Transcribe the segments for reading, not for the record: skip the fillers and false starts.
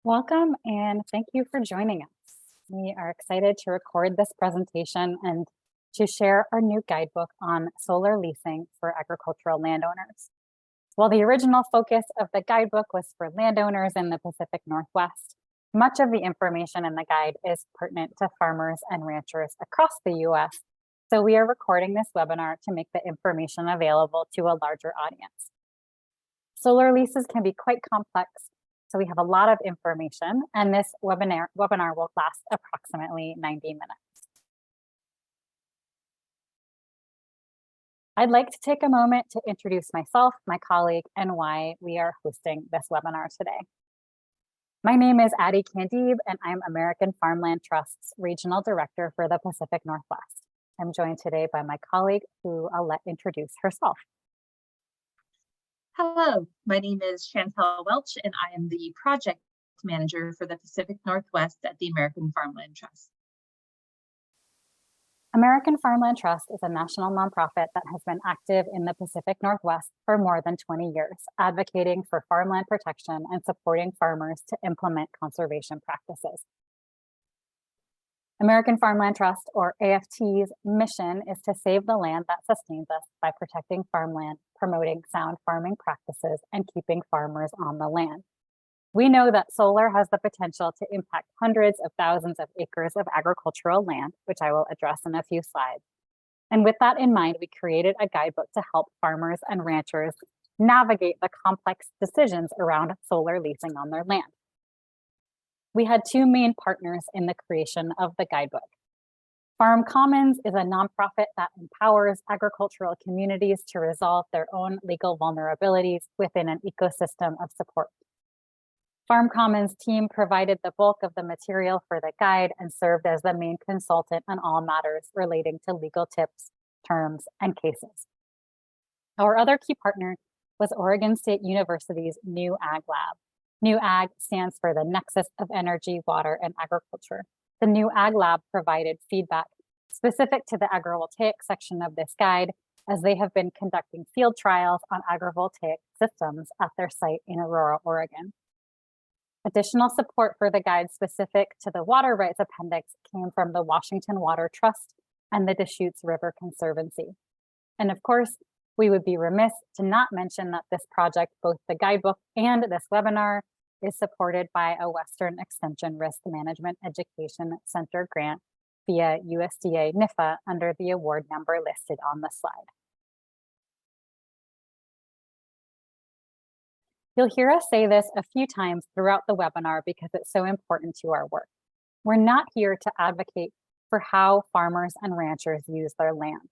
Welcome and thank you for joining us. We are excited to record this presentation and to share our new guidebook on solar leasing for agricultural landowners. While the original focus of the guidebook was for landowners in the Pacific Northwest, much of the information in the guide is pertinent to farmers and ranchers across the US. So we are recording this webinar to make the information available to a larger audience. Solar leases can be quite complex, so we have a lot of information, and this webinar will last approximately 90 minutes. I'd like to take a moment to introduce myself, my colleague, and why we are hosting this webinar today. My name is Addie Candib, and I'm American Farmland Trust's Regional Director for the Pacific Northwest. I'm joined today by my colleague, who I'll let introduce herself. Hello, my name is Chantel Welch, and I am the Project Manager for the Pacific Northwest at the American Farmland Trust. American Farmland Trust is a national nonprofit that has been active in the Pacific Northwest for more than 20 years, advocating for farmland protection and supporting farmers to implement conservation practices. American Farmland Trust, or AFT's, mission is to save the land that sustains us by protecting farmland, promoting sound farming practices, and keeping farmers on the land. We know that solar has the potential to impact hundreds of thousands of acres of agricultural land, which I will address in a few slides. And with that in mind, we created a guidebook to help farmers and ranchers navigate the complex decisions around solar leasing on their land. We had two main partners in the creation of the guidebook. Farm Commons is a nonprofit that empowers agricultural communities to resolve their own legal vulnerabilities within an ecosystem of support. Farm Commons team provided the bulk of the material for the guide and served as the main consultant on all matters relating to legal tips, terms, and cases. Our other key partner was Oregon State University's New Ag Lab. New Ag stands for the Nexus of Energy, Water, and Agriculture. The New Ag Lab provided feedback specific to the agrivoltaic section of this guide, as they have been conducting field trials on agrivoltaic systems at their site in Aurora, Oregon. Additional support for the guide specific to the water rights appendix came from the Washington Water Trust and the Deschutes River Conservancy. And of course, we would be remiss to not mention that this project, both the guidebook and this webinar, is supported by a Western Extension Risk Management Education Center grant via USDA NIFA under the award number listed on the slide. You'll hear us say this a few times throughout the webinar because it's so important to our work. We're not here to advocate for how farmers and ranchers use their land.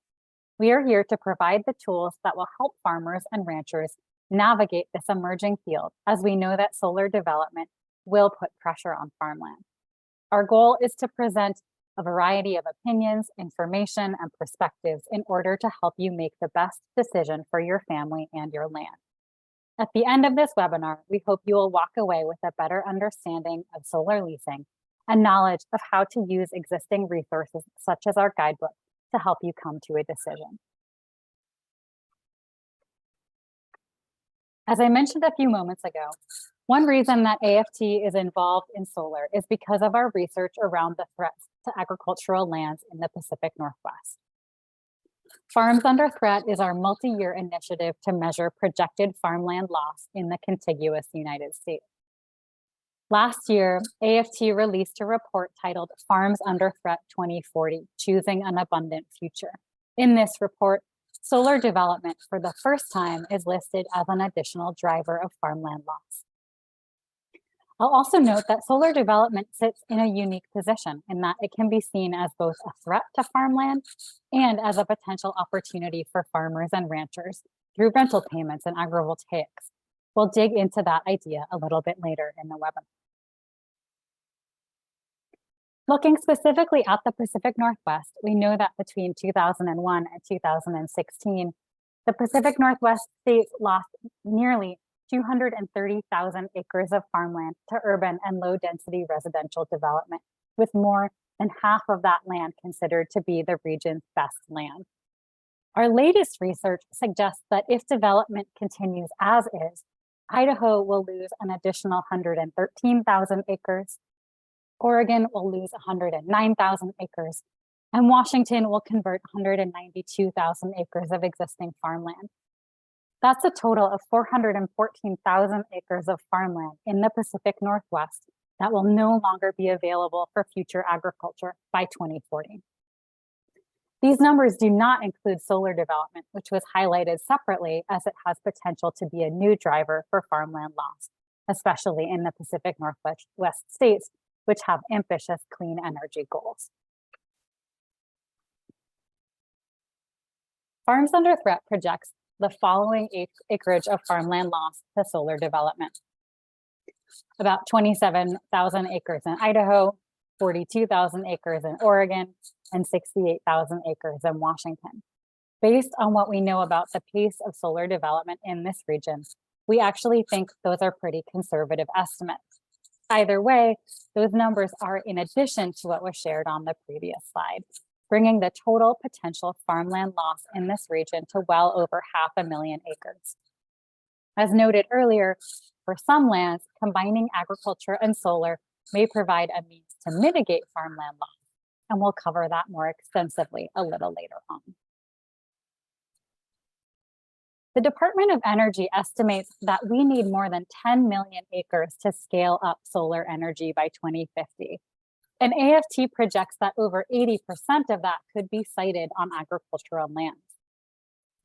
We are here to provide the tools that will help farmers and ranchers navigate this emerging field, as we know that solar development will put pressure on farmland. Our goal is to present a variety of opinions, information, and perspectives in order to help you make the best decision for your family and your land. At the end of this webinar, we hope you will walk away with a better understanding of solar leasing and knowledge of how to use existing resources such as our guidebook to help you come to a decision. As I mentioned a few moments ago, one reason that AFT is involved in solar is because of our research around the threats to agricultural lands in the Pacific Northwest. Farms Under Threat is our multi-year initiative to measure projected farmland loss in the contiguous United States. Last year, AFT released a report titled Farms Under Threat 2040, Choosing an Abundant Future. In this report, solar development for the first time is listed as an additional driver of farmland loss. I'll also note that solar development sits in a unique position in that it can be seen as both a threat to farmland and as a potential opportunity for farmers and ranchers through rental payments and agrivoltaics. We'll dig into that idea a little bit later in the webinar. Looking specifically at the Pacific Northwest, we know that between 2001 and 2016, the Pacific Northwest states lost nearly 230,000 acres of farmland to urban and low-density residential development, with more than half of that land considered to be the region's best land. Our latest research suggests that if development continues as is, Idaho will lose an additional 113,000 acres. Oregon will lose 109,000 acres, and Washington will convert 192,000 acres of existing farmland. That's a total of 414,000 acres of farmland in the Pacific Northwest that will no longer be available for future agriculture by 2040. These numbers do not include solar development, which was highlighted separately as it has potential to be a new driver for farmland loss, especially in the Pacific Northwest states, which have ambitious clean energy goals. Farms Under Threat projects the following acreage of farmland loss to solar development. About 27,000 acres in Idaho, 42,000 acres in Oregon, and 68,000 acres in Washington. Based on what we know about the pace of solar development in this region, we actually think those are pretty conservative estimates. Either way, those numbers are in addition to what was shared on the previous slide, bringing the total potential farmland loss in this region to well over 500,000 acres. As noted earlier, for some lands, combining agriculture and solar may provide a means to mitigate farmland loss, and we'll cover that more extensively a little later on. The Department of Energy estimates that we need more than 10 million acres to scale up solar energy by 2050. And AFT projects that over 80% of that could be sited on agricultural lands.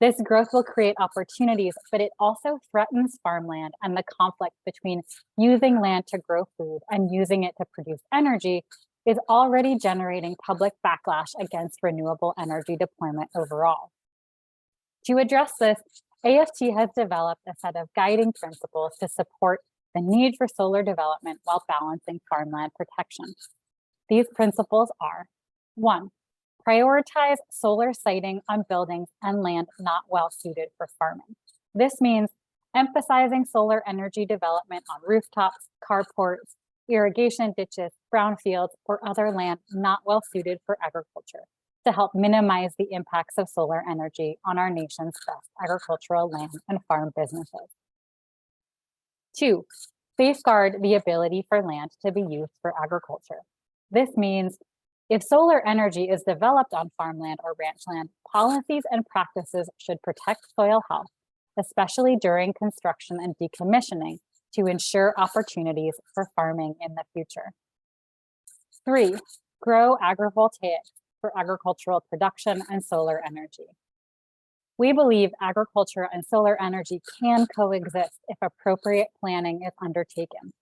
This growth will create opportunities, but it also threatens farmland, and the conflict between using land to grow food and using it to produce energy is already generating public backlash against renewable energy deployment overall. To address this, AFT has developed a set of guiding principles to support the need for solar development while balancing farmland protection. These principles are: 1, prioritize solar siting on buildings and land not well suited for farming. This means emphasizing solar energy development on rooftops, carports, irrigation ditches, brownfields, or other land not well suited for agriculture to help minimize the impacts of solar energy on our nation's best agricultural land and farm businesses. 2, safeguard the ability for land to be used for agriculture. This means if solar energy is developed on farmland or ranch land, policies and practices should protect soil health, especially during construction and decommissioning, to ensure opportunities for farming in the future. 3, grow agrivoltaics for agricultural production and solar energy. We believe agriculture and solar energy can coexist if appropriate planning is undertaken.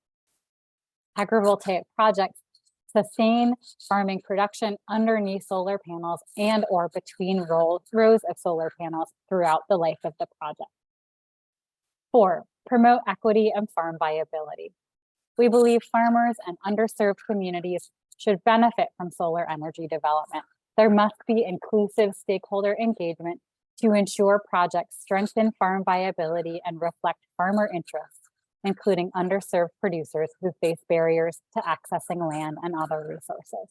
Agrivoltaic projects sustain farming production underneath solar panels and or between rows of solar panels throughout the life of the project. 4, promote equity and farm viability. We believe farmers and underserved communities should benefit from solar energy development. There must be inclusive stakeholder engagement to ensure projects strengthen farm viability and reflect farmer interests, including underserved producers who face barriers to accessing land and other resources.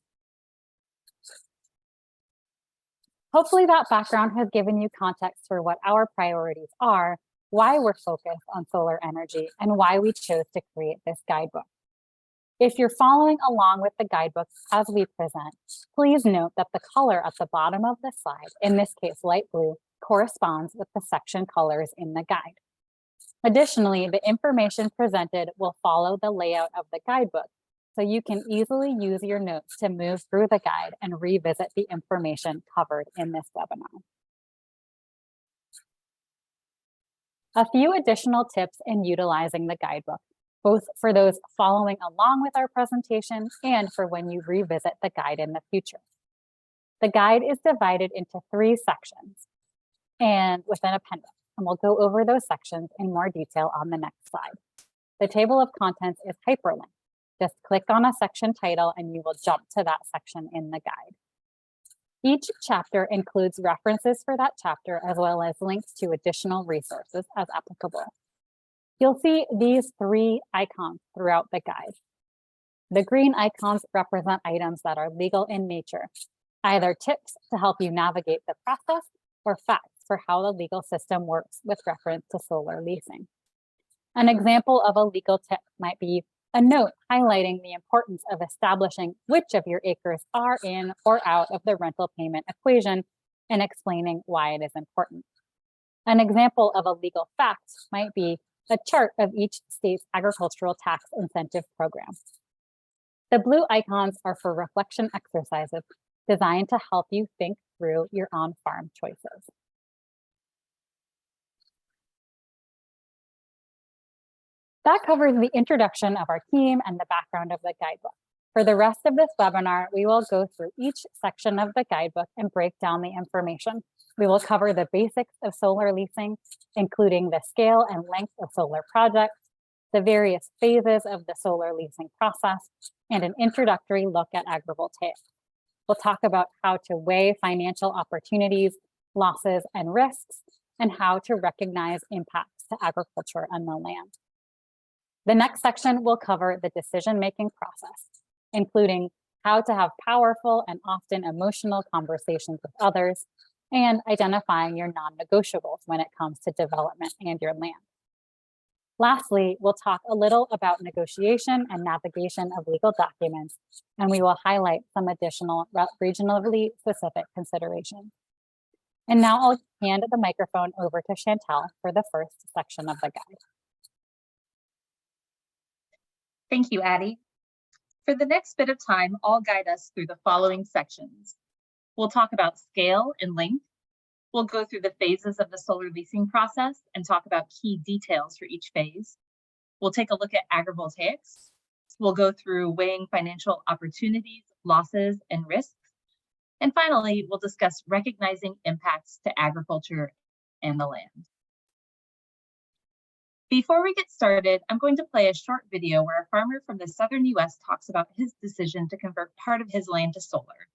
Hopefully that background has given you context for what our priorities are, why we're focused on solar energy, and why we chose to create this guidebook. If you're following along with the guidebook as we present, please note that the color at the bottom of the slide, in this case light blue, corresponds with the section colors in the guide. Additionally, the information presented will follow the layout of the guidebook, so you can easily use your notes to move through the guide and revisit the information covered in this webinar. A few additional tips in utilizing the guidebook, both for those following along with our presentation and for when you revisit the guide in the future. The guide is divided into 3 sections and with an appendix, and we'll go over those sections in more detail on the next slide. The table of contents is hyperlinked. Just click on a section title and you will jump to that section in the guide. Each chapter includes references for that chapter as well as links to additional resources as applicable. You'll see these 3 icons throughout the guide. The green icons represent items that are legal in nature, either tips to help you navigate the process or facts for how the legal system works with reference to solar leasing. An example of a legal tip might be a note highlighting the importance of establishing which of your acres are in or out of the rental payment equation and explaining why it is important. An example of a legal fact might be a chart of each state's agricultural tax incentive program. The blue icons are for reflection exercises designed to help you think through your on-farm choices. That covers the introduction of our team and the background of the guidebook. For the rest of this webinar, we will go through each section of the guidebook and break down the information. We will cover the basics of solar leasing, including the scale and length of solar projects, the various phases of the solar leasing process, and an introductory look at agrivoltaics. We'll talk about how to weigh financial opportunities, losses, and risks, and how to recognize impacts to agriculture and the land. The next section will cover the decision-making process, including how to have powerful and often emotional conversations with others, and identifying your non-negotiables when it comes to development and your land. Lastly, we'll talk a little about negotiation and navigation of legal documents, and we will highlight some additional regionally specific considerations. And now I'll hand the microphone over to Chantel for the first section of the guide. Thank you, Addie. For the next bit of time, I'll guide us through the following sections. We'll talk about scale and length. We'll go through the phases of the solar leasing process and talk about key details for each phase. We'll take a look at agrivoltaics. We'll go through weighing financial opportunities, losses, and risks. And finally, we'll discuss recognizing impacts to agriculture and the land. Before we get started, I'm going to play a short video where a farmer from the southern US talks about his decision to convert part of his land to solar.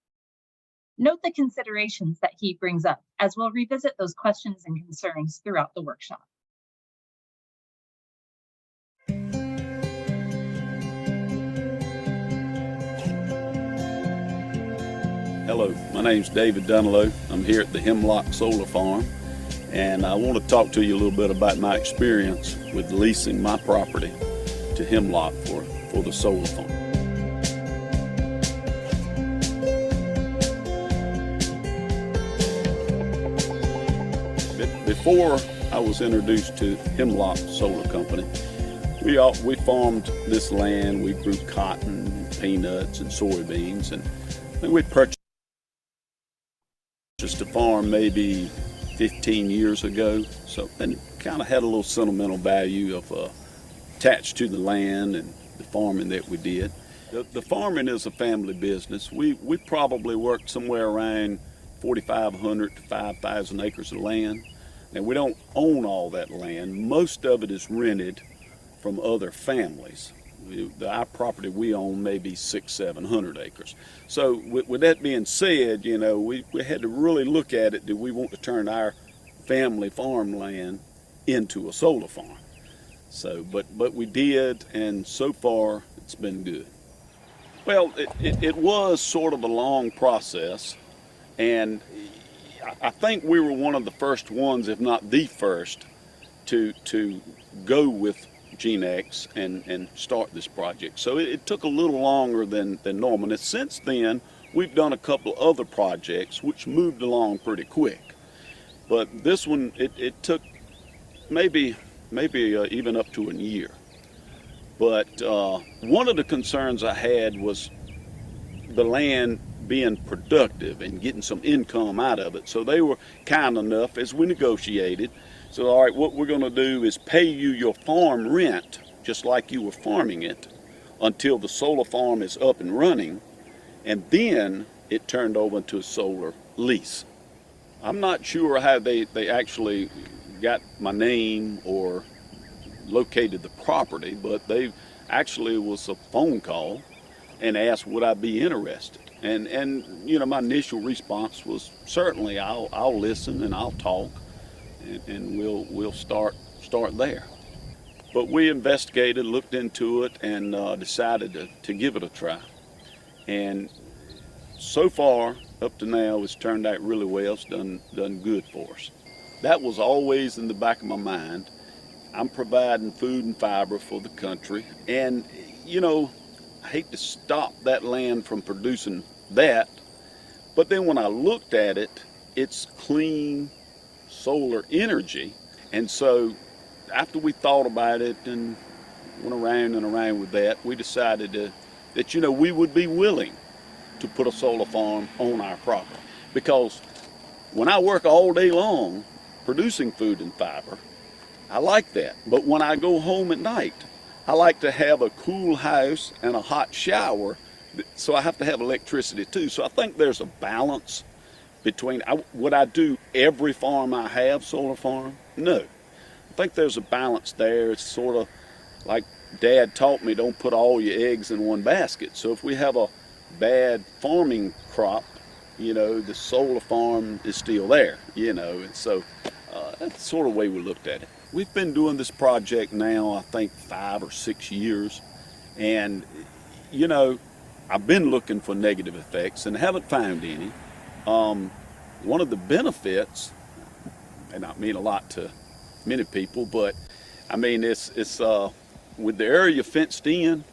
Note the considerations that he brings up, as we'll revisit those questions and concerns throughout the workshop. Hello, my name's David Dunlow. I'm here at the Hemlock Solar Farm, and I want to talk to you a little bit about my experience with leasing my property to Hemlock for the solar farm. Before I was introduced to Hemlock Solar Company, we farmed this land. We grew cotton, peanuts, and soybeans, and we purchased a farm maybe 15 years ago, so and kind of had a little sentimental value of attached to the land and the farming that we did. The farming is a family business. We probably worked somewhere around 4,500 to 5,000 acres of land, and we don't own all that land. Most of it is rented from other families. Our property we own maybe 600-700 acres. So with that being said, you know, we had to really look at it. Do we want to turn our family farmland into a solar farm? So, but we did, and so far it's been good. Well, it was sort of a long process, and I think we were one of the first ones, if not the first, to go with GeneX and start this project. So it took a little longer than normal. And since then, we've done a couple other projects which moved along pretty quick. But this one, it took maybe even up to a year. But one of the concerns I had was the land being productive and getting some income out of it. So they were kind enough, as we negotiated, so all right, what we're going to do is pay you your farm rent just like you were farming it until the solar farm is up and running, and then it turned over into a solar lease. I'm not sure how they actually got my name or located the property, but they actually was a phone call and asked would I be interested. And you know, my initial response was certainly I'll listen and I'll talk, and we'll start there. But we investigated, looked into it, and decided to give it a try. And so far, up to now, it's turned out really well. It's done good for us. That was always in the back of my mind. I'm providing food and fiber for the country. And, you know, I hate to stop that land from producing that. But then when I looked at it, it's clean solar energy. And so after we thought about it and went around and around with that, we decided that, you know, we would be willing to put a solar farm on our property. Because when I work all day long producing food and fiber, I like that. But when I go home at night, I like to have a cool house and a hot shower, so I have to have electricity too. So I think there's a balance between, would I do every farm I have solar farm? No. I think there's a balance there. It's sort of like Dad taught me, don't put all your eggs in one basket. So if we have a bad farming crop, you know, the solar farm is still there, you know, and so that's sort of the way we looked at it. We've been doing this project now, I think 5 or 6 years, and you know, I've been looking for negative effects and haven't found any. One of the benefits, may not mean a lot to many people, but I mean, it's with the area fenced in,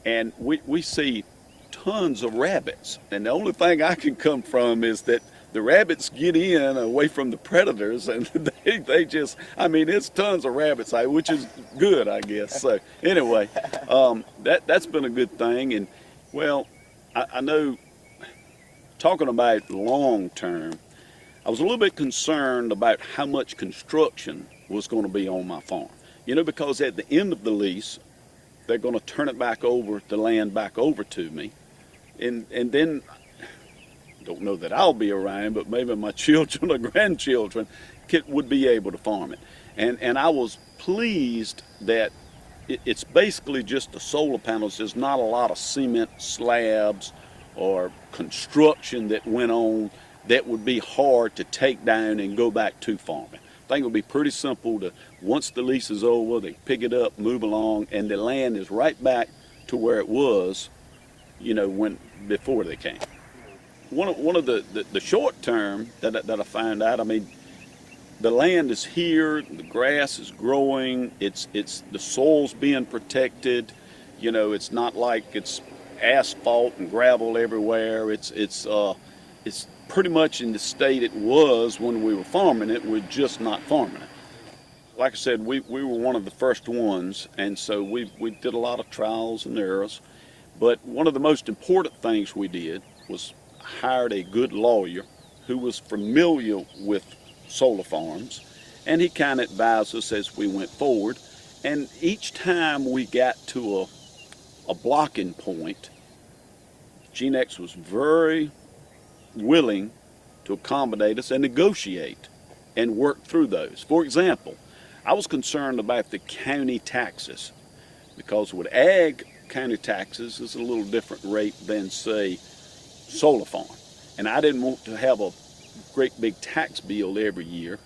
and we see tons of rabbits, and the only thing I can come from is that the rabbits get in away from the predators, and they just, I mean, it's tons of rabbits, which is good, I guess. So anyway, that's been a good thing. And well, I know, talking about long term, I was a little bit concerned about how much construction was going to be on my farm. You know, because at the end of the lease, they're going to turn it back over, the land back over to me. And then, I don't know that I'll be around, but maybe my children or grandchildren would be able to farm it. And I was pleased that it's basically just the solar panels. There's not a lot of cement slabs or construction that went on that would be hard to take down and go back to farming. I think it would be pretty simple to, once the lease is over, they pick it up, move along, and the land is right back to where it was, you know, before they came. One of the short term that I found out, I mean, the land is here, the grass is growing, it's the soil's being protected, you know, it's not like it's asphalt and gravel everywhere. It's pretty much in the state it was when we were farming it. We're just not farming it. Like I said, we were one of the first ones, and so we did a lot of trials and errors. But one of the most important things we did was hired a good lawyer who was familiar with solar farms, and he kind of advised us as we went forward. And each time we got to a blocking point, GeneX was very willing to accommodate us and negotiate and work through those. For example, I was concerned about the county taxes, because with ag, county taxes is a little different rate than, say, solar farm. And I didn't want to have a great big tax bill every year.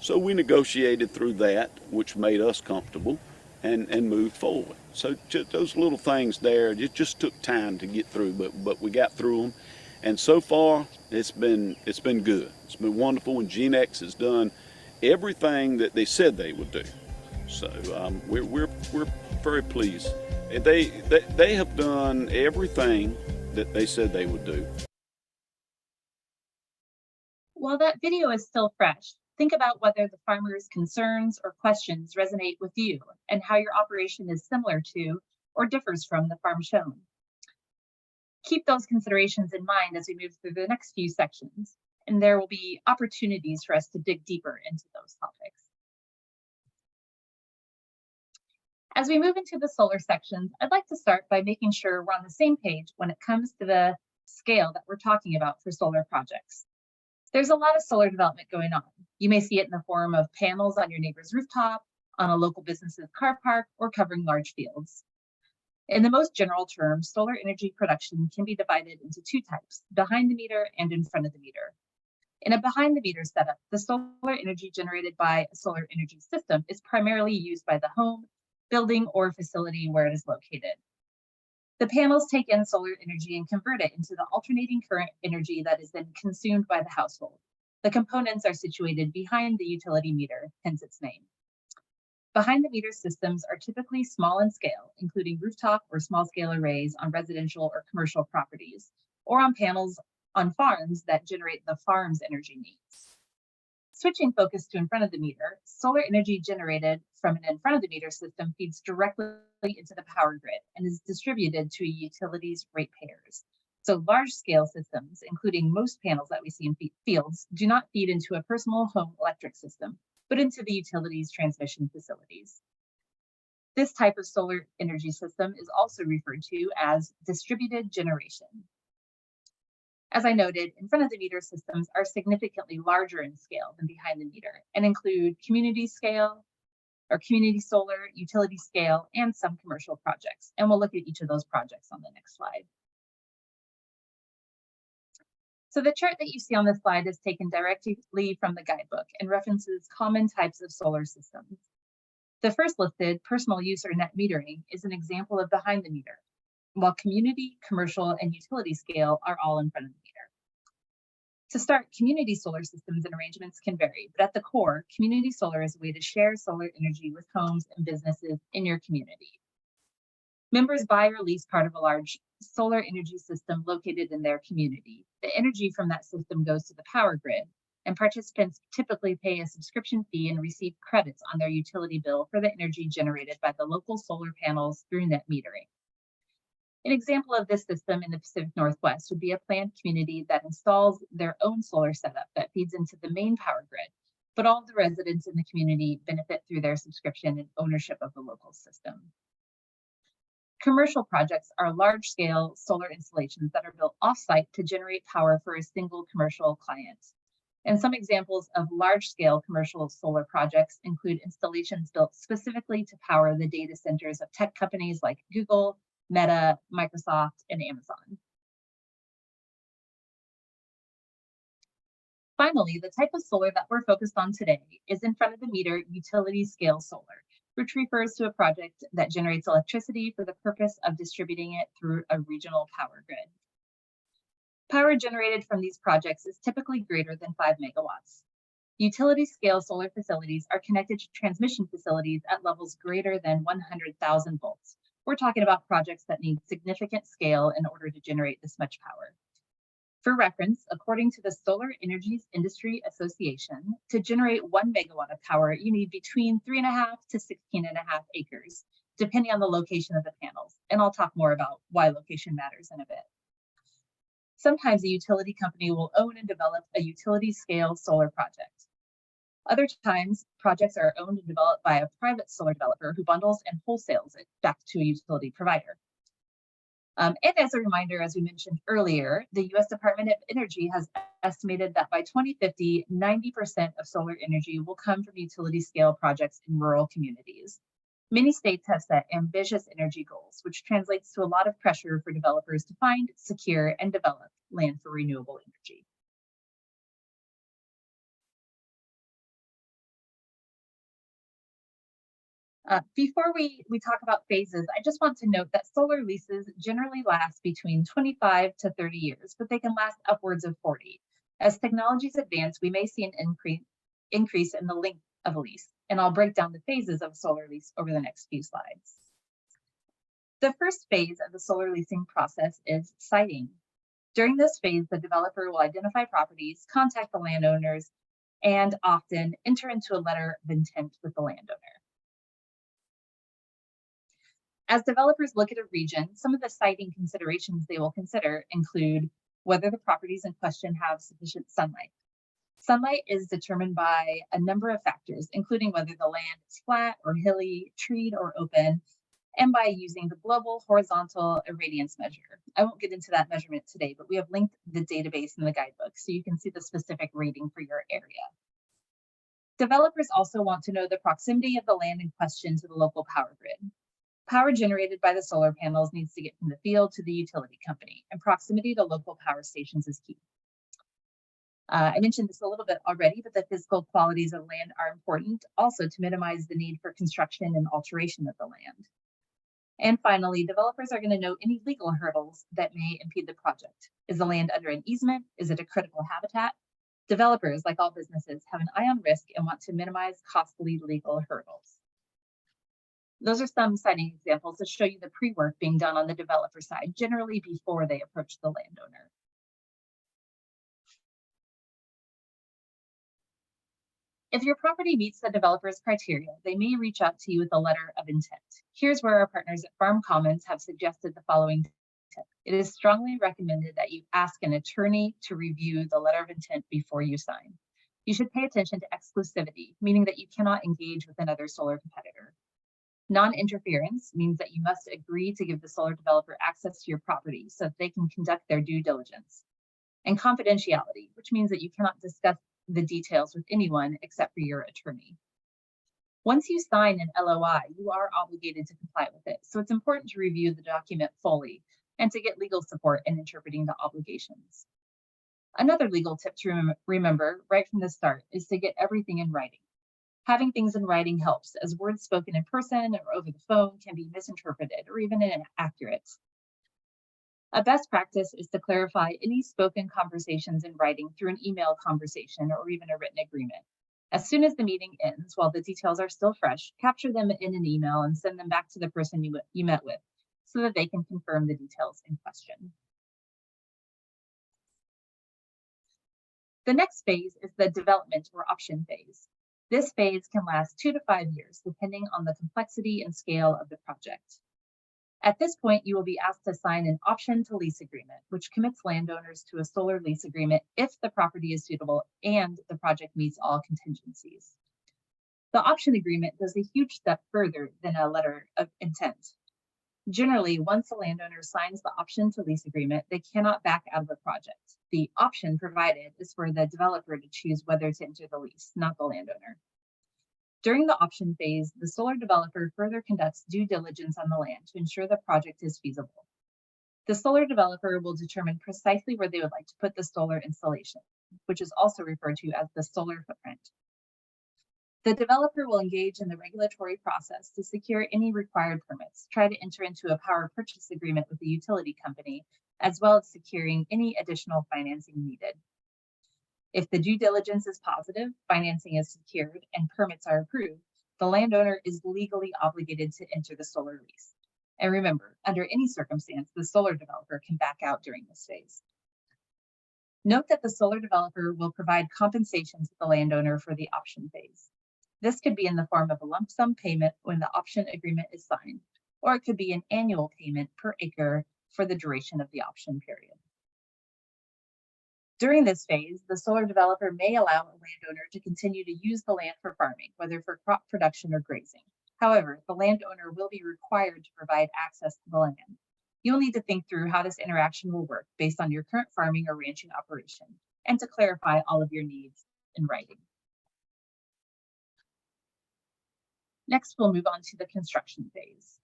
So we negotiated through that, which made us comfortable, and moved forward. So just those little things there, it just took time to get through, but we got through them. And so far, it's been good. It's been wonderful, and GeneX has done everything that they said they would do. So we're very pleased. They have done everything that they said they would do. While that video is still fresh, think about whether the farmer's concerns or questions resonate with you and how your operation is similar to or differs from the farm shown. Keep those considerations in mind as we move through the next few sections, and there will be opportunities for us to dig deeper into those topics. As we move into the solar sections, I'd like to start by making sure we're on the same page when it comes to the scale that we're talking about for solar projects. There's a lot of solar development going on. You may see it in the form of panels on your neighbor's rooftop, on a local business's car park, or covering large fields. In the most general terms, solar energy production can be divided into two types, behind the meter and in front of the meter. In a behind the meter setup, the solar energy generated by a solar energy system is primarily used by the home, building, or facility where it is located. The panels take in solar energy and convert it into the alternating current energy that is then consumed by the household. The components are situated behind the utility meter, hence its name. Behind-the-meter systems are typically small in scale, including rooftop or small-scale arrays on residential or commercial properties, or on panels on farms that generate the farm's energy needs. Switching focus to in front of the meter, solar energy generated from an in front of the meter system feeds directly into the power grid and is distributed to a utility's ratepayers. So large-scale systems, including most panels that we see in fields, do not feed into a personal home electric system, but into the utility's transmission facilities. This type of solar energy system is also referred to as distributed generation. As I noted, in front of the meter systems are significantly larger in scale than behind the meter and include community scale or community solar, utility scale, and some commercial projects. And we'll look at each of those projects on the next slide. So the chart that you see on this slide is taken directly from the guidebook and references common types of solar systems. The first listed, personal use or net metering, is an example of behind the meter, while community, commercial, and utility scale are all in front of the meter. To start, community solar systems and arrangements can vary, but at the core, community solar is a way to share solar energy with homes and businesses in your community. Members buy or lease part of a large solar energy system located in their community. The energy from that system goes to the power grid, and participants typically pay a subscription fee and receive credits on their utility bill for the energy generated by the local solar panels through net metering. An example of this system in the Pacific Northwest would be a planned community that installs their own solar setup that feeds into the main power grid, but all of the residents in the community benefit through their subscription and ownership of the local system. Commercial projects are large-scale solar installations that are built off-site to generate power for a single commercial client. And some examples of large-scale commercial solar projects include installations built specifically to power the data centers of tech companies like Google, Meta, Microsoft, and Amazon. Finally, the type of solar that we're focused on today is in front of the meter utility scale solar, which refers to a project that generates electricity for the purpose of distributing it through a regional power grid. Power generated from these projects is typically greater than 5 megawatts. Utility scale solar facilities are connected to transmission facilities at levels greater than 100,000 volts. We're talking about projects that need significant scale in order to generate this much power. For reference, according to the Solar Energies Industry Association, to generate 1 megawatt of power, you need between 3.5 to 16.5 acres, depending on the location of the panels. And I'll talk more about why location matters in a bit. Sometimes a utility company will own and develop a utility scale solar project. Other times, projects are owned and developed by a private solar developer who bundles and wholesales it back to a utility provider. And as a reminder, as we mentioned earlier, the US Department of Energy has estimated that by 2050, 90% of solar energy will come from utility scale projects in rural communities. Many states have set ambitious energy goals, which translates to a lot of pressure for developers to find, secure, and develop land for renewable energy. Before we talk about phases, I just want to note that solar leases generally last between 25 to 30 years, but they can last upwards of 40. As technologies advance, we may see an increase in the length of a lease, and I'll break down the phases of a solar lease over the next few slides. The first phase of the solar leasing process is siting. During this phase, the developer will identify properties, contact the landowners, and often enter into a letter of intent with the landowner. As developers look at a region, some of the siting considerations they will consider include whether the properties in question have sufficient sunlight. Sunlight is determined by a number of factors, including whether the land is flat or hilly, treed or open, and by using the global horizontal irradiance measure. I won't get into that measurement today, but we have linked the database in the guidebook so you can see the specific rating for your area. Developers also want to know the proximity of the land in question to the local power grid. Power generated by the solar panels needs to get from the field to the utility company, and proximity to local power stations is key. I mentioned this a little bit already, but the physical qualities of land are important also to minimize the need for construction and alteration of the land. And finally, developers are going to know any legal hurdles that may impede the project. Is the land under an easement? Is it a critical habitat? Developers, like all businesses, have an eye on risk and want to minimize costly legal hurdles. Those are some siting examples that show you the pre-work being done on the developer side, generally before they approach the landowner. If your property meets the developer's criteria, they may reach out to you with a letter of intent. Here's where our partners at Farm Commons have suggested the following tip. It is strongly recommended that you ask an attorney to review the letter of intent before you sign. You should pay attention to exclusivity, meaning that you cannot engage with another solar competitor. Non-interference means that you must agree to give the solar developer access to your property so that they can conduct their due diligence. And confidentiality, which means that you cannot discuss the details with anyone except for your attorney. Once you sign an LOI, you are obligated to comply with it, so it's important to review the document fully and to get legal support in interpreting the obligations. Another legal tip to remember right from the start is to get everything in writing. Having things in writing helps, as words spoken in person or over the phone can be misinterpreted or even inaccurate. A best practice is to clarify any spoken conversations in writing through an email conversation or even a written agreement. As soon as the meeting ends, while the details are still fresh, capture them in an email and send them back to the person you met with so that they can confirm the details in question. The next phase is the development or option phase. This phase can last 2 to 5 years, depending on the complexity and scale of the project. At this point, you will be asked to sign an option to lease agreement, which commits landowners to a solar lease agreement if the property is suitable and the project meets all contingencies. The option agreement goes a huge step further than a letter of intent. Generally, once a landowner signs the option to lease agreement, they cannot back out of the project. The option provided is for the developer to choose whether to enter the lease, not the landowner. During the option phase, the solar developer further conducts due diligence on the land to ensure the project is feasible. The solar developer will determine precisely where they would like to put the solar installation, which is also referred to as the solar footprint. The developer will engage in the regulatory process to secure any required permits, try to enter into a power purchase agreement with the utility company, as well as securing any additional financing needed. If the due diligence is positive, financing is secured, and permits are approved, the landowner is legally obligated to enter the solar lease. And remember, under any circumstance, the solar developer can back out during this phase. Note that the solar developer will provide compensation to the landowner for the option phase. This could be in the form of a lump sum payment when the option agreement is signed, or it could be an annual payment per acre for the duration of the option period. During this phase, the solar developer may allow a landowner to continue to use the land for farming, whether for crop production or grazing. However, the landowner will be required to provide access to the land. You'll need to think through how this interaction will work based on your current farming or ranching operation, and to clarify all of your needs in writing. Next, we'll move on to the construction phase.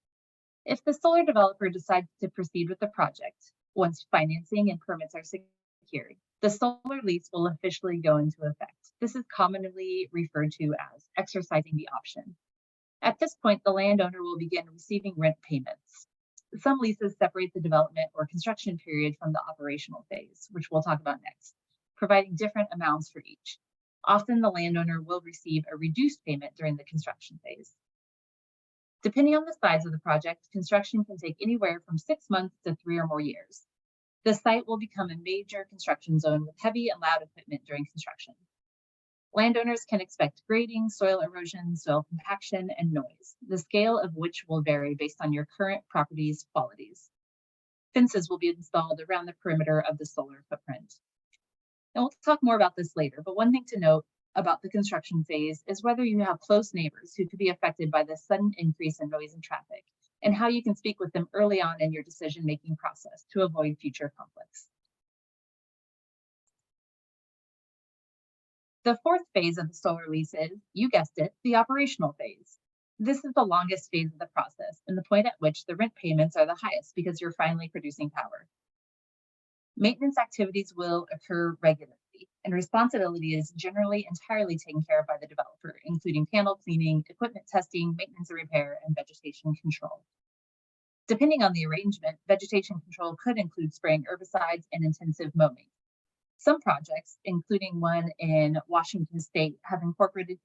If the solar developer decides to proceed with the project, once financing and permits are secured, the solar lease will officially go into effect. This is commonly referred to as exercising the option. At this point, the landowner will begin receiving rent payments. Some leases separate the development or construction period from the operational phase, which we'll talk about next, providing different amounts for each. Often the landowner will receive a reduced payment during the construction phase. Depending on the size of the project, construction can take anywhere from 6 months to 3 or more years. The site will become a major construction zone with heavy and loud equipment during construction. Landowners can expect grading, soil erosion, soil compaction, and noise, the scale of which will vary based on your current property's qualities. Fences will be installed around the perimeter of the solar footprint. And we'll talk more about this later, but one thing to note about the construction phase is whether you have close neighbors who could be affected by the sudden increase in noise and traffic, and how you can speak with them early on in your decision-making process to avoid future conflicts. The fourth phase of the solar lease is, you guessed it, the operational phase. This is the longest phase of the process and the point at which the rent payments are the highest because you're finally producing power. Maintenance activities will occur regularly, and responsibility is generally entirely taken care of by the developer, including panel cleaning, equipment testing, maintenance and repair, and vegetation control. Depending on the arrangement, vegetation control could include spraying herbicides and intensive mowing. Some projects, including one in Washington State, have incorporated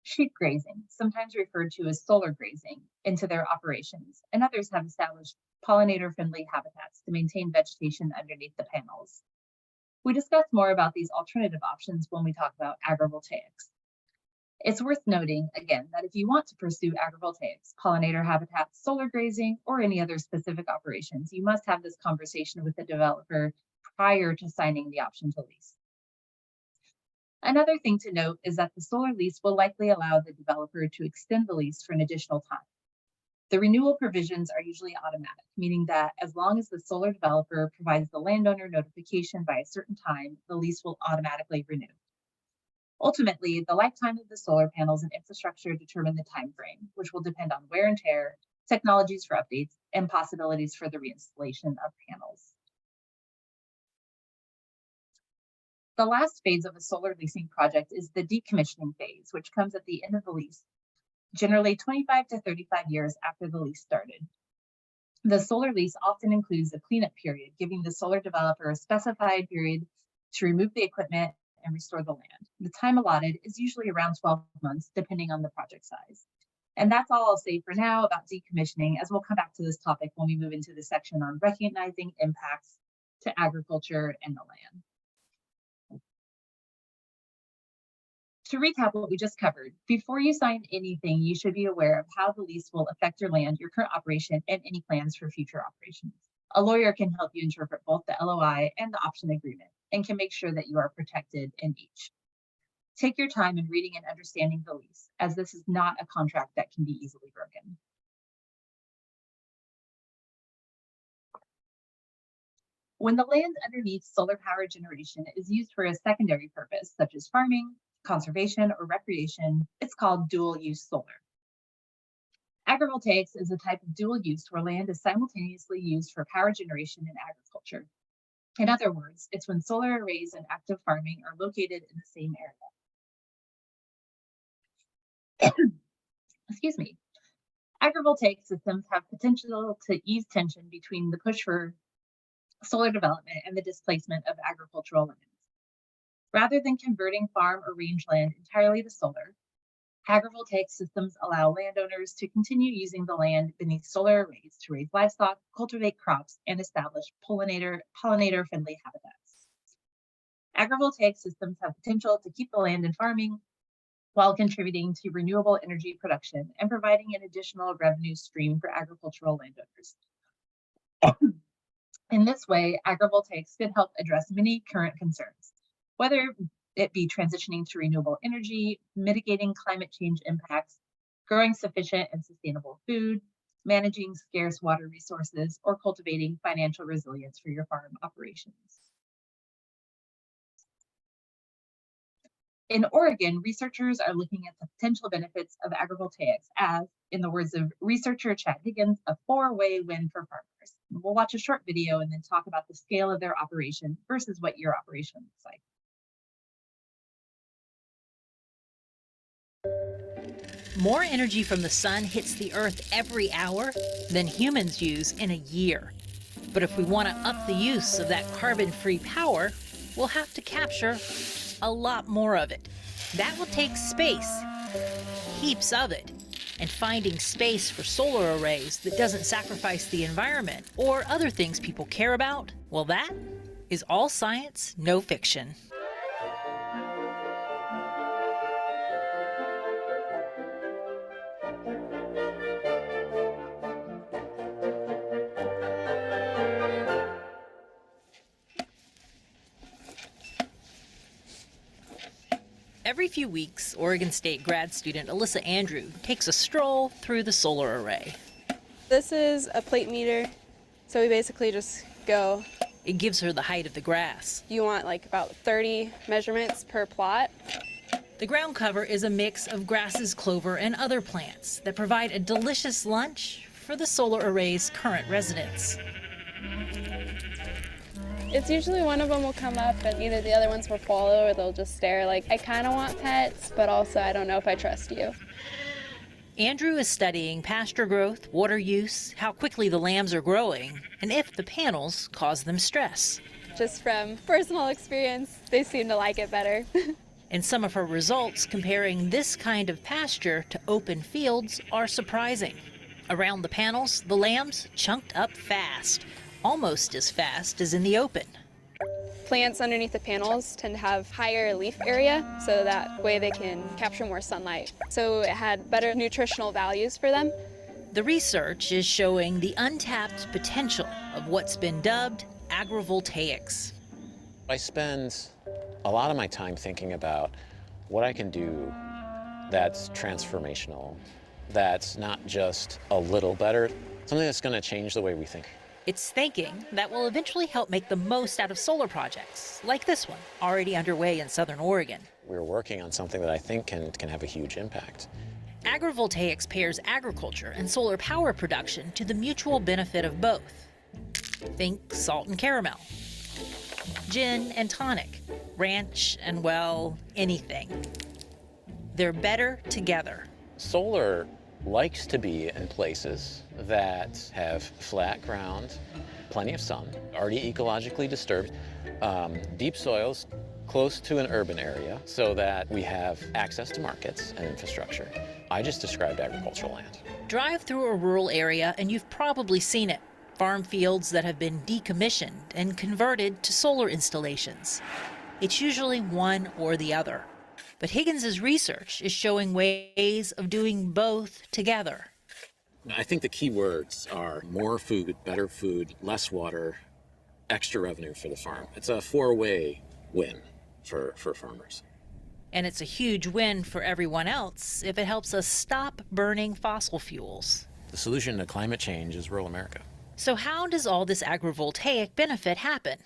sheep grazing, sometimes referred to as solar grazing, into their operations, and others have established pollinator-friendly habitats to maintain vegetation underneath the panels. We discuss more about these alternative options when we talk about agrivoltaics. It's worth noting, again, that if you want to pursue agrivoltaics, pollinator habitats, solar grazing, or any other specific operations, you must have this conversation with the developer prior to signing the option to lease. Another thing to note is that the solar lease will likely allow the developer to extend the lease for an additional time. The renewal provisions are usually automatic, meaning that as long as the solar developer provides the landowner notification by a certain time, the lease will automatically renew. Ultimately, the lifetime of the solar panels and infrastructure determine the time frame, which will depend on wear and tear, technologies for updates, and possibilities for the reinstallation of panels. The last phase of a solar leasing project is the decommissioning phase, which comes at the end of the lease, generally 25 to 35 years after the lease started. The solar lease often includes a cleanup period, giving the solar developer a specified period to remove the equipment and restore the land. The time allotted is usually around 12 months, depending on the project size. And that's all I'll say for now about decommissioning, as we'll come back to this topic when we move into the section on recognizing impacts to agriculture and the land. To recap what we just covered, before you sign anything, you should be aware of how the lease will affect your land, your current operation, and any plans for future operations. A lawyer can help you interpret both the LOI and the option agreement and can make sure that you are protected in each. Take your time in reading and understanding the lease, as this is not a contract that can be easily broken. When the land underneath solar power generation is used for a secondary purpose, such as farming, conservation, or recreation, it's called dual-use solar. Agrivoltaics is a type of dual use where land is simultaneously used for power generation and agriculture. In other words, it's when solar arrays and active farming are located in the same area. Excuse me. Agrivoltaic systems have potential to ease tension between the push for solar development and the displacement of agricultural lands. Rather than converting farm or rangeland entirely to solar, agrivoltaic systems allow landowners to continue using the land beneath solar arrays to raise livestock, cultivate crops, and establish pollinator-friendly habitats. Agrivoltaic systems have potential to keep the land in farming while contributing to renewable energy production and providing an additional revenue stream for agricultural landowners. In this way, agrivoltaics could help address many current concerns, whether it be transitioning to renewable energy, mitigating climate change impacts, growing sufficient and sustainable food, managing scarce water resources, or cultivating financial resilience for your farm operations. In Oregon, researchers are looking at the potential benefits of agrivoltaics as, in the words of researcher Chad Higgins, a four-way win for farmers. We'll watch a short video and then talk about the scale of their operation versus what your operation looks like. More energy from the sun hits the Earth every hour than humans use in a year. But if we want to up the use of that carbon-free power, we'll have to capture a lot more of it. That will take space, heaps of it. And finding space for solar arrays that doesn't sacrifice the environment or other things people care about, well, that is all science, no fiction. Every few weeks, Oregon State grad student Alyssa Andrew takes a stroll through the solar array. This is a plate meter, so we basically just go. It gives her the height of the grass. You want like about 30 measurements per plot. The ground cover is a mix of grasses, clover, and other plants that provide a delicious lunch for the solar array's current residents. It's usually one of them will come up and either the other ones will follow or they'll just stare like, I kind of want pets, but also I don't know if I trust you. Andrew is studying pasture growth, water use, how quickly the lambs are growing, and if the panels cause them stress. Just from personal experience, they seem to like it better. And some of her results comparing this kind of pasture to open fields are surprising. Around the panels, the lambs chunked up fast, almost as fast as in the open. Plants underneath the panels tend to have higher leaf area, so that way they can capture more sunlight. So it had better nutritional values for them. The research is showing the untapped potential of what's been dubbed agrivoltaics. I spend a lot of my time thinking about what I can do that's transformational, that's not just a little better, something that's going to change the way we think. It's thinking that will eventually help make the most out of solar projects, like this one, already underway in Southern Oregon. We're working on something that I think can have a huge impact. Agrivoltaics pairs agriculture and solar power production to the mutual benefit of both. Think salt and caramel, gin and tonic, ranch and, well, anything. They're better together. Solar likes to be in places that have flat ground, plenty of sun, already ecologically disturbed, deep soils, close to an urban area so that we have access to markets and infrastructure. I just described agricultural land. Drive through a rural area and you've probably seen it. Farm fields that have been decommissioned and converted to solar installations. It's usually one or the other. But Higgins's research is showing ways of doing both together. I think the key words are more food, better food, less water, extra revenue for the farm. It's a four-way win for farmers. And it's a huge win for everyone else if it helps us stop burning fossil fuels. The solution to climate change is rural America. So how does all this agrivoltaic benefit happen?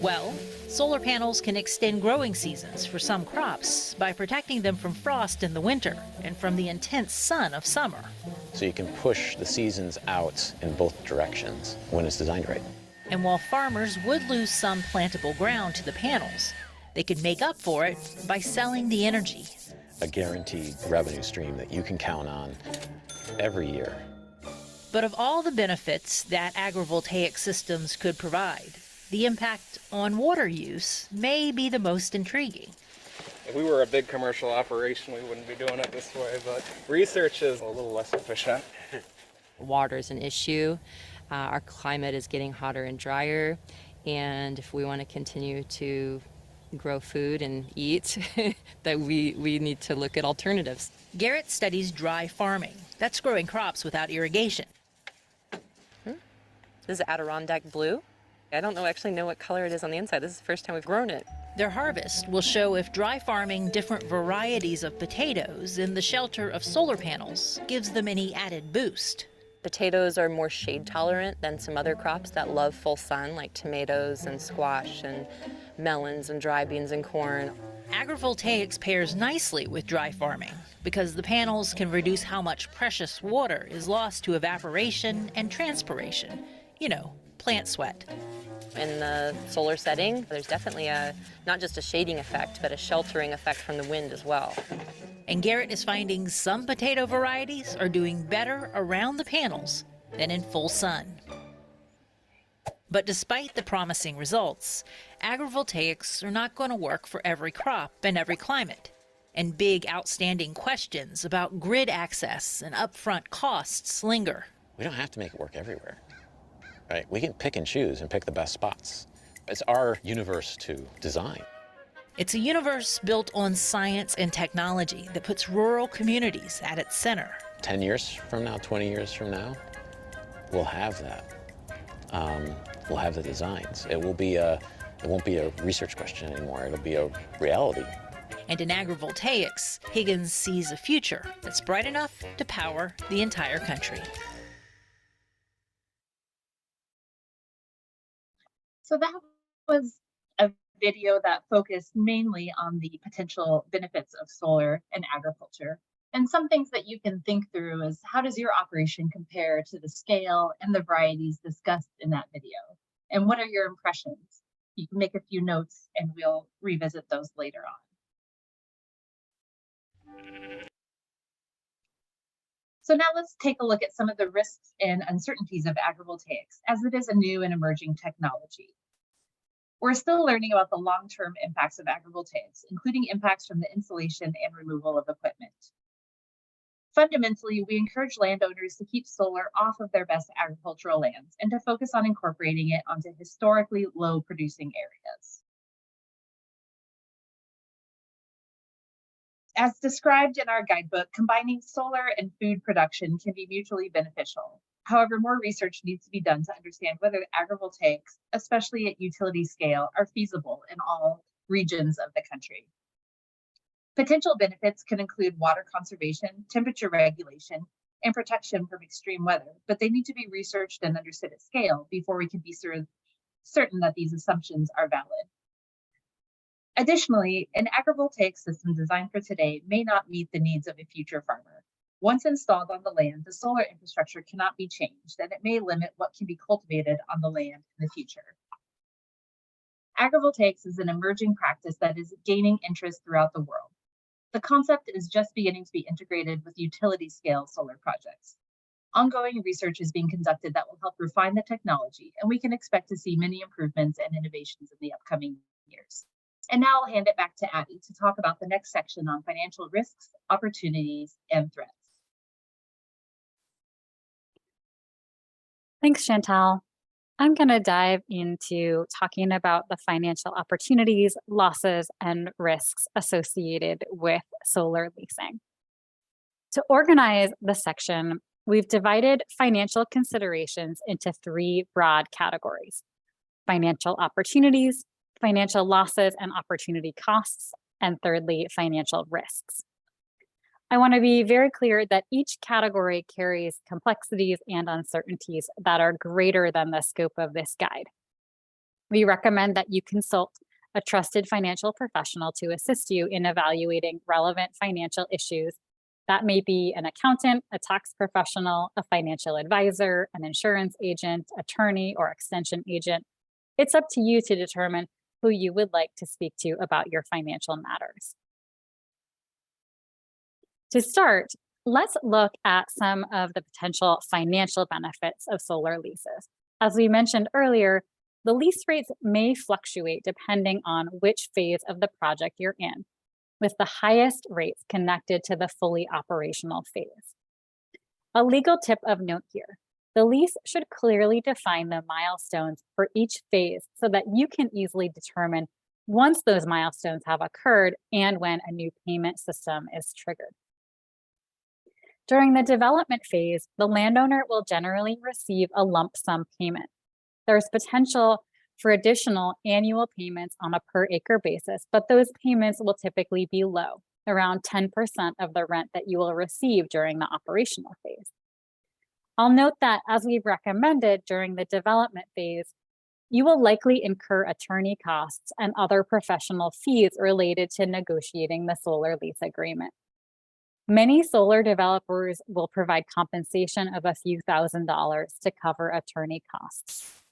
Well, solar panels can extend growing seasons for some crops by protecting them from frost in the winter and from the intense sun of summer. So you can push the seasons out in both directions when it's designed right. And while farmers would lose some plantable ground to the panels, they could make up for it by selling the energy. A guaranteed revenue stream that you can count on every year. But of all the benefits that agrivoltaic systems could provide, the impact on water use may be the most intriguing. If we were a big commercial operation, we wouldn't be doing it this way, but research is a little less efficient. Water is an issue. Our climate is getting hotter and drier, and if we want to continue to grow food and eat, that we need to look at alternatives. Garrett studies dry farming. That's growing crops without irrigation. This is Adirondack blue. I don't actually know what color it is on the inside. This is the first time we've grown it. Their harvest will show if dry farming different varieties of potatoes in the shelter of solar panels gives them any added boost. Potatoes are more shade tolerant than some other crops that love full sun, like tomatoes and squash and melons and dry beans and corn. Agrivoltaics pairs nicely with dry farming because the panels can reduce how much precious water is lost to evaporation and transpiration. You know, plant sweat. In the solar setting, there's definitely not just a shading effect, but a sheltering effect from the wind as well. And Garrett is finding some potato varieties are doing better around the panels than in full sun. But despite the promising results, agrivoltaics are not going to work for every crop and every climate. And big outstanding questions about grid access and upfront costs linger. We don't have to make it work everywhere. Right? We can pick and choose and pick the best spots. It's our universe to design. It's a universe built on science and technology that puts rural communities at its center. 10 years from now, 20 years from now, we'll have that. We'll have the designs. It won't be a research question anymore. It'll be a reality. And in agrivoltaics, Higgins sees a future that's bright enough to power the entire country. So that was a video that focused mainly on the potential benefits of solar and agriculture. And some things that you can think through is how does your operation compare to the scale and the varieties discussed in that video? And what are your impressions? You can make a few notes and we'll revisit those later on. So now let's take a look at some of the risks and uncertainties of agrivoltaics as it is a new and emerging technology. We're still learning about the long-term impacts of agrivoltaics, including impacts from the installation and removal of equipment. Fundamentally, we encourage landowners to keep solar off of their best agricultural lands and to focus on incorporating it onto historically low producing areas. As described in our guidebook, combining solar and food production can be mutually beneficial. However, more research needs to be done to understand whether agrivoltaics, especially at utility scale, are feasible in all regions of the country. Potential benefits can include water conservation, temperature regulation, and protection from extreme weather, but they need to be researched and understood at scale before we can be certain that these assumptions are valid. Additionally, an agrivoltaic system designed for today may not meet the needs of a future farmer. Once installed on the land, the solar infrastructure cannot be changed, and it may limit what can be cultivated on the land in the future. Agrivoltaics is an emerging practice that is gaining interest throughout the world. The concept is just beginning to be integrated with utility scale solar projects. Ongoing research is being conducted that will help refine the technology, and we can expect to see many improvements and innovations in the upcoming years. And now I'll hand it back to Addie to talk about the next section on financial risks, opportunities, and threats. Thanks, Chantal. I'm going to dive into talking about the financial opportunities, losses, and risks associated with solar leasing. To organize the section, we've divided financial considerations into three broad categories: financial opportunities, financial losses and opportunity costs, and thirdly, financial risks. I want to be very clear that each category carries complexities and uncertainties that are greater than the scope of this guide. We recommend that you consult a trusted financial professional to assist you in evaluating relevant financial issues. That may be an accountant, a tax professional, a financial advisor, an insurance agent, attorney, or extension agent. It's up to you to determine who you would like to speak to about your financial matters. To start, let's look at some of the potential financial benefits of solar leases. As we mentioned earlier, the lease rates may fluctuate depending on which phase of the project you're in, with the highest rates connected to the fully operational phase. A legal tip of note here: the lease should clearly define the milestones for each phase so that you can easily determine once those milestones have occurred and when a new payment system is triggered. During the development phase, the landowner will generally receive a lump sum payment. There's potential for additional annual payments on a per acre basis, but those payments will typically be low, around 10% of the rent that you will receive during the operational phase. I'll note that, as we've recommended during the development phase, you will likely incur attorney costs and other professional fees related to negotiating the solar lease agreement. Many solar developers will provide compensation of a few $1,000s to cover attorney costs.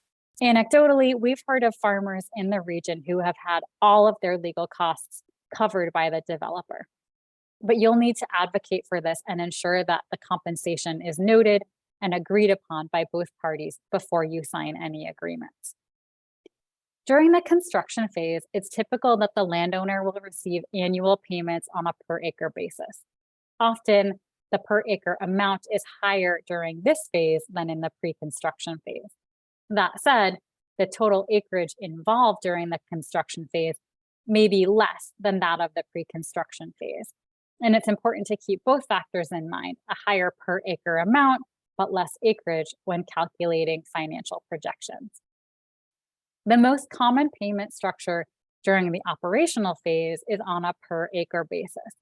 Anecdotally, we've heard of farmers in the region who have had all of their legal costs covered by the developer. But you'll need to advocate for this and ensure that the compensation is noted and agreed upon by both parties before you sign any agreements. During the construction phase, it's typical that the landowner will receive annual payments on a per acre basis. Often, the per acre amount is higher during this phase than in the pre-construction phase. That said, the total acreage involved during the construction phase may be less than that of the pre-construction phase. And it's important to keep both factors in mind: a higher per acre amount, but less acreage when calculating financial projections. The most common payment structure during the operational phase is on a per acre basis.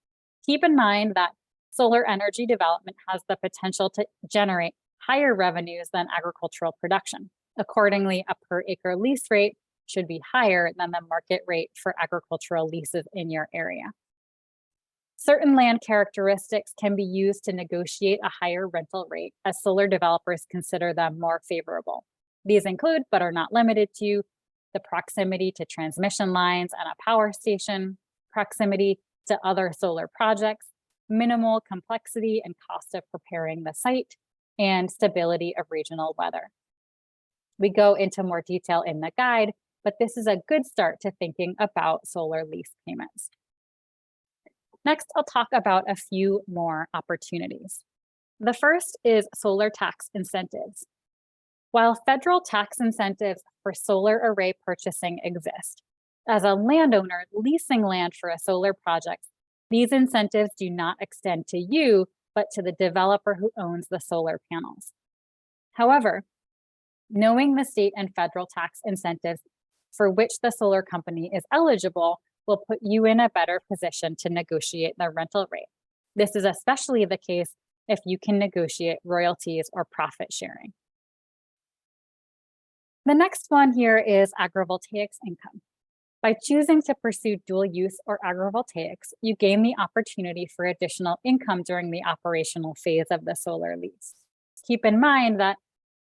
Keep in mind that solar energy development has the potential to generate higher revenues than agricultural production. Accordingly, a per acre lease rate should be higher than the market rate for agricultural leases in your area. Certain land characteristics can be used to negotiate a higher rental rate, as solar developers consider them more favorable. These include, but are not limited to, the proximity to transmission lines and a power station, proximity to other solar projects, minimal complexity and cost of preparing the site, and stability of regional weather. We go into more detail in the guide, but this is a good start to thinking about solar lease payments. Next, I'll talk about a few more opportunities. The first is solar tax incentives. While federal tax incentives for solar array purchasing exist, as a landowner leasing land for a solar project, these incentives do not extend to you, but to the developer who owns the solar panels. However, knowing the state and federal tax incentives for which the solar company is eligible will put you in a better position to negotiate the rental rate. This is especially the case if you can negotiate royalties or profit sharing. The next one here is agrivoltaics income. By choosing to pursue dual use or agrivoltaics, you gain the opportunity for additional income during the operational phase of the solar lease. Keep in mind that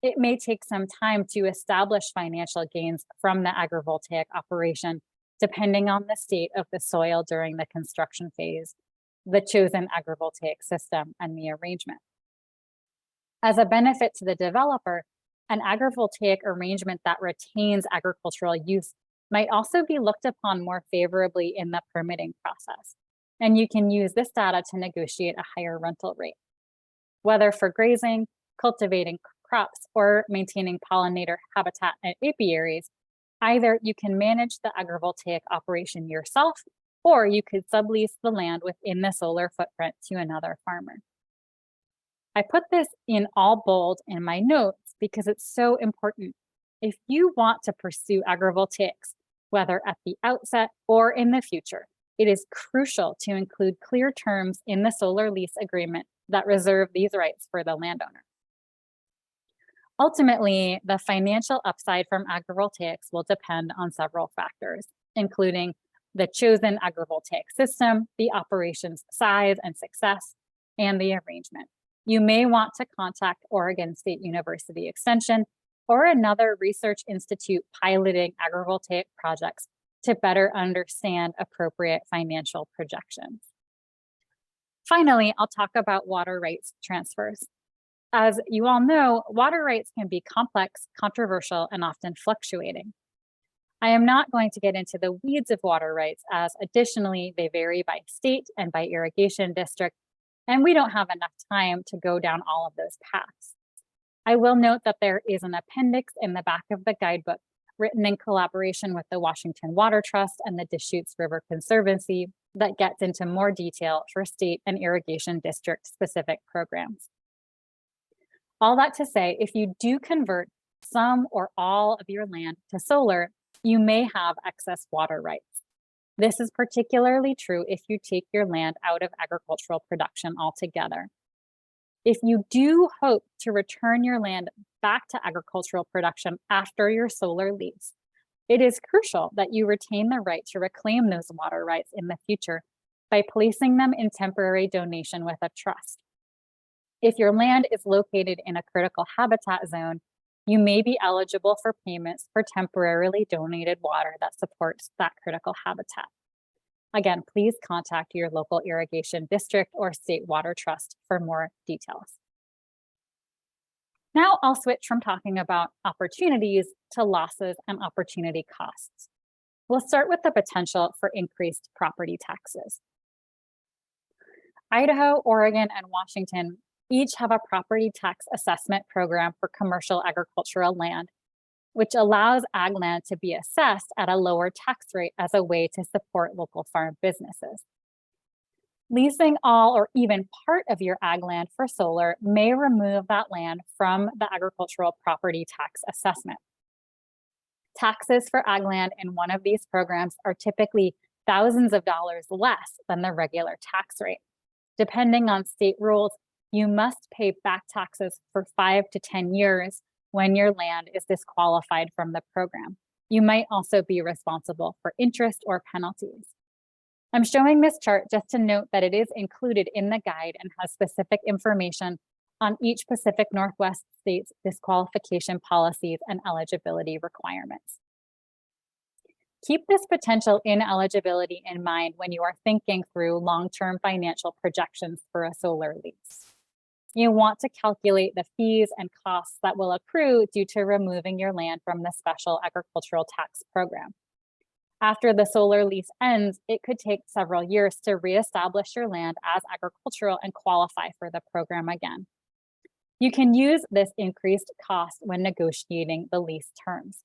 it may take some time to establish financial gains from the agrivoltaic operation, depending on the state of the soil during the construction phase, the chosen agrivoltaic system, and the arrangement. As a benefit to the developer, an agrivoltaic arrangement that retains agricultural use might also be looked upon more favorably in the permitting process. And you can use this data to negotiate a higher rental rate. Whether for grazing, cultivating crops, or maintaining pollinator habitat and apiaries, either you can manage the agrivoltaic operation yourself, or you could sublease the land within the solar footprint to another farmer. I put this in all bold in my notes because it's so important. If you want to pursue agrivoltaics, whether at the outset or in the future, it is crucial to include clear terms in the solar lease agreement that reserve these rights for the landowner. Ultimately, the financial upside from agrivoltaics will depend on several factors, including the chosen agrivoltaic system, the operation's size and success, and the arrangement. You may want to contact Oregon State University Extension or another research institute piloting agrivoltaic projects to better understand appropriate financial projections. Finally, I'll talk about water rights transfers. As you all know, water rights can be complex, controversial, and often fluctuating. I am not going to get into the weeds of water rights, as additionally, they vary by state and by irrigation district, and we don't have enough time to go down all of those paths. I will note that there is an appendix in the back of the guidebook written in collaboration with the Washington Water Trust and the Deschutes River Conservancy that gets into more detail for state and irrigation district specific programs. All that to say, if you do convert some or all of your land to solar, you may have excess water rights. This is particularly true if you take your land out of agricultural production altogether. If you do hope to return your land back to agricultural production after your solar lease, it is crucial that you retain the right to reclaim those water rights in the future by placing them in temporary donation with a trust. If your land is located in a critical habitat zone, you may be eligible for payments for temporarily donated water that supports that critical habitat. Again, please contact your local irrigation district or state water trust for more details. Now I'll switch from talking about opportunities to losses and opportunity costs. We'll start with the potential for increased property taxes. Idaho, Oregon, and Washington each have a property tax assessment program for commercial agricultural land, which allows ag land to be assessed at a lower tax rate as a way to support local farm businesses. Leasing all or even part of your ag land for solar may remove that land from the agricultural property tax assessment. Taxes for ag land in one of these programs are typically thousands of dollars less than the regular tax rate. Depending on state rules, you must pay back taxes for 5 to 10 years when your land is disqualified from the program. You might also be responsible for interest or penalties. I'm showing this chart just to note that it is included in the guide and has specific information on each Pacific Northwest state's disqualification policies and eligibility requirements. Keep this potential ineligibility in mind when you are thinking through long-term financial projections for a solar lease. You want to calculate the fees and costs that will accrue due to removing your land from the special agricultural tax program. After the solar lease ends, it could take several years to reestablish your land as agricultural and qualify for the program again. You can use this increased cost when negotiating the lease terms.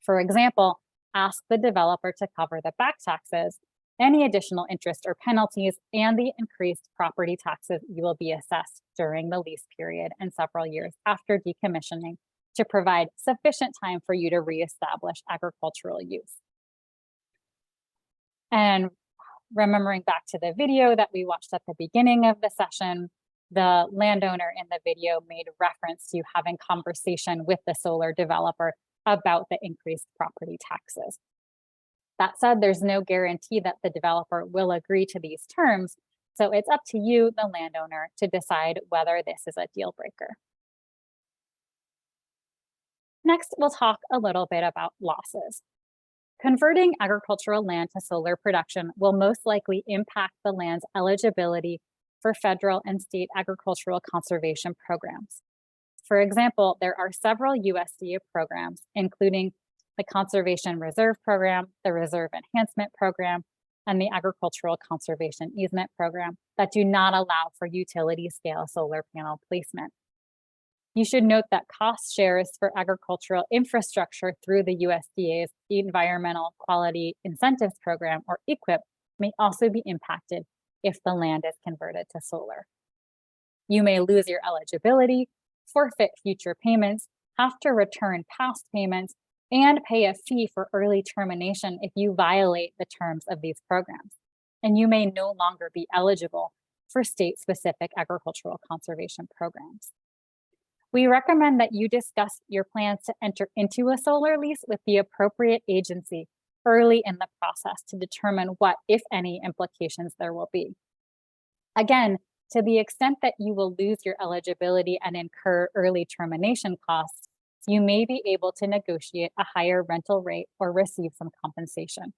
For example, ask the developer to cover the back taxes, any additional interest or penalties, and the increased property taxes you will be assessed during the lease period and several years after decommissioning to provide sufficient time for you to reestablish agricultural use. And remembering back to the video that we watched at the beginning of the session, the landowner in the video made reference to having conversation with the solar developer about the increased property taxes. That said, there's no guarantee that the developer will agree to these terms, so it's up to you, the landowner, to decide whether this is a deal breaker. Next, we'll talk a little bit about losses. Converting agricultural land to solar production will most likely impact the land's eligibility for federal and state agricultural conservation programs. For example, there are several USDA programs, including the Conservation Reserve Program, the Reserve Enhancement Program, and the Agricultural Conservation Easement Program that do not allow for utility scale solar panel placement. You should note that cost shares for agricultural infrastructure through the USDA's Environmental Quality Incentives Program, or EQIP, may also be impacted if the land is converted to solar. You may lose your eligibility, forfeit future payments, have to return past payments, and pay a fee for early termination if you violate the terms of these programs. And you may no longer be eligible for state-specific agricultural conservation programs. We recommend that you discuss your plans to enter into a solar lease with the appropriate agency early in the process to determine what, if any, implications there will be. Again, to the extent that you will lose your eligibility and incur early termination costs, you may be able to negotiate a higher rental rate or receive some compensation.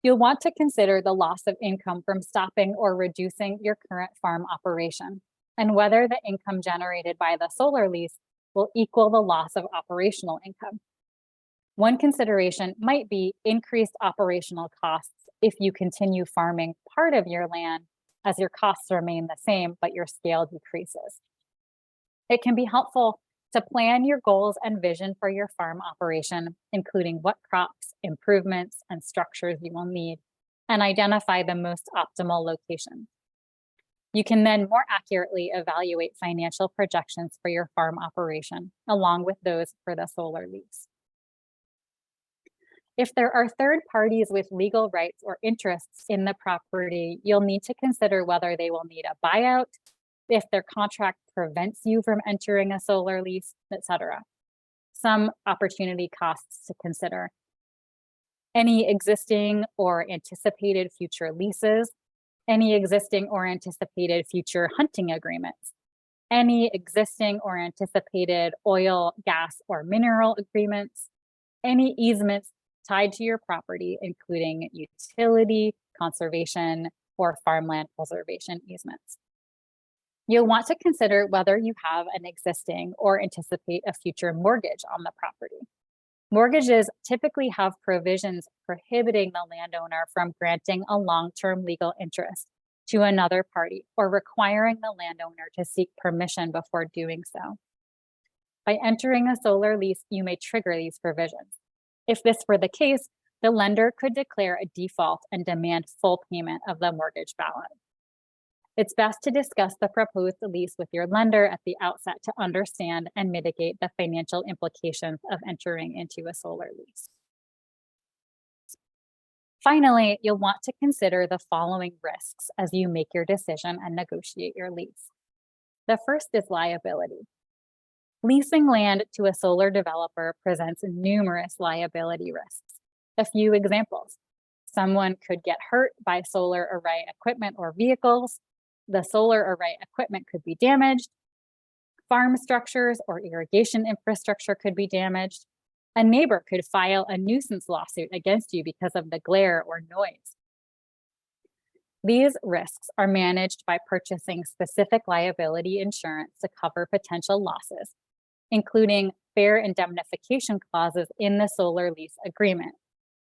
You'll want to consider the loss of income from stopping or reducing your current farm operation, and whether the income generated by the solar lease will equal the loss of operational income. One consideration might be increased operational costs if you continue farming part of your land as your costs remain the same, but your scale decreases. It can be helpful to plan your goals and vision for your farm operation, including what crops, improvements, and structures you will need, and identify the most optimal location. You can then more accurately evaluate financial projections for your farm operation, along with those for the solar lease. If there are third parties with legal rights or interests in the property, you'll need to consider whether they will need a buyout, if their contract prevents you from entering a solar lease, etc. Some opportunity costs to consider. Any existing or anticipated future leases, any existing or anticipated future hunting agreements, any existing or anticipated oil, gas, or mineral agreements, any easements tied to your property, including utility, conservation, or farmland preservation easements. You'll want to consider whether you have an existing or anticipate a future mortgage on the property. Mortgages typically have provisions prohibiting the landowner from granting a long-term legal interest to another party or requiring the landowner to seek permission before doing so. By entering a solar lease, you may trigger these provisions. If this were the case, the lender could declare a default and demand full payment of the mortgage balance. It's best to discuss the proposed lease with your lender at the outset to understand and mitigate the financial implications of entering into a solar lease. Finally, you'll want to consider the following risks as you make your decision and negotiate your lease. The first is liability. Leasing land to a solar developer presents numerous liability risks. A few examples. Someone could get hurt by solar array equipment or vehicles. The solar array equipment could be damaged. Farm structures or irrigation infrastructure could be damaged. A neighbor could file a nuisance lawsuit against you because of the glare or noise. These risks are managed by purchasing specific liability insurance to cover potential losses, including fair indemnification clauses in the solar lease agreement,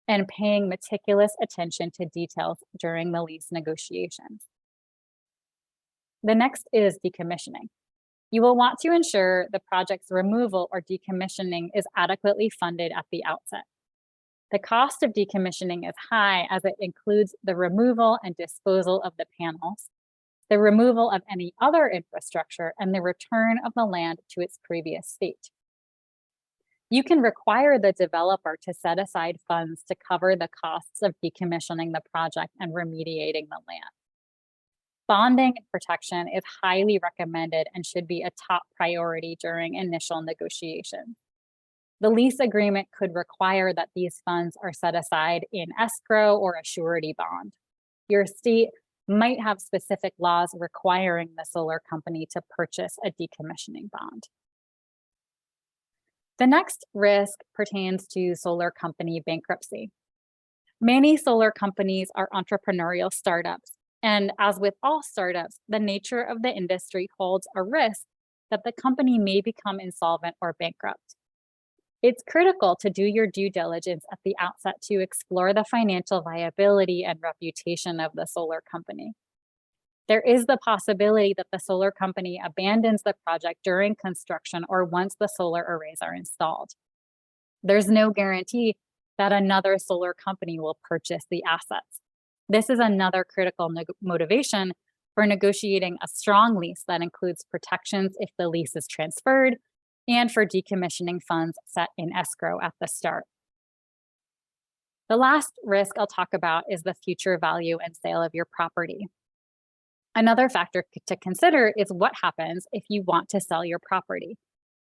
and paying meticulous attention to details during the lease negotiations. The next is decommissioning. You will want to ensure the project's removal or decommissioning is adequately funded at the outset. The cost of decommissioning is high as it includes the removal and disposal of the panels, the removal of any other infrastructure, and the return of the land to its previous state. You can require the developer to set aside funds to cover the costs of decommissioning the project and remediating the land. Bonding and protection is highly recommended and should be a top priority during initial negotiations. The lease agreement could require that these funds are set aside in escrow or a surety bond. Your state might have specific laws requiring the solar company to purchase a decommissioning bond. The next risk pertains to solar company bankruptcy. Many solar companies are entrepreneurial startups, and as with all startups, the nature of the industry holds a risk that the company may become insolvent or bankrupt. It's critical to do your due diligence at the outset to explore the financial viability and reputation of the solar company. There is the possibility that the solar company abandons the project during construction or once the solar arrays are installed. There's no guarantee that another solar company will purchase the assets. This is another critical motivation for negotiating a strong lease that includes protections if the lease is transferred, and for decommissioning funds set in escrow at the start. The last risk I'll talk about is the future value and sale of your property. Another factor to consider is what happens if you want to sell your property.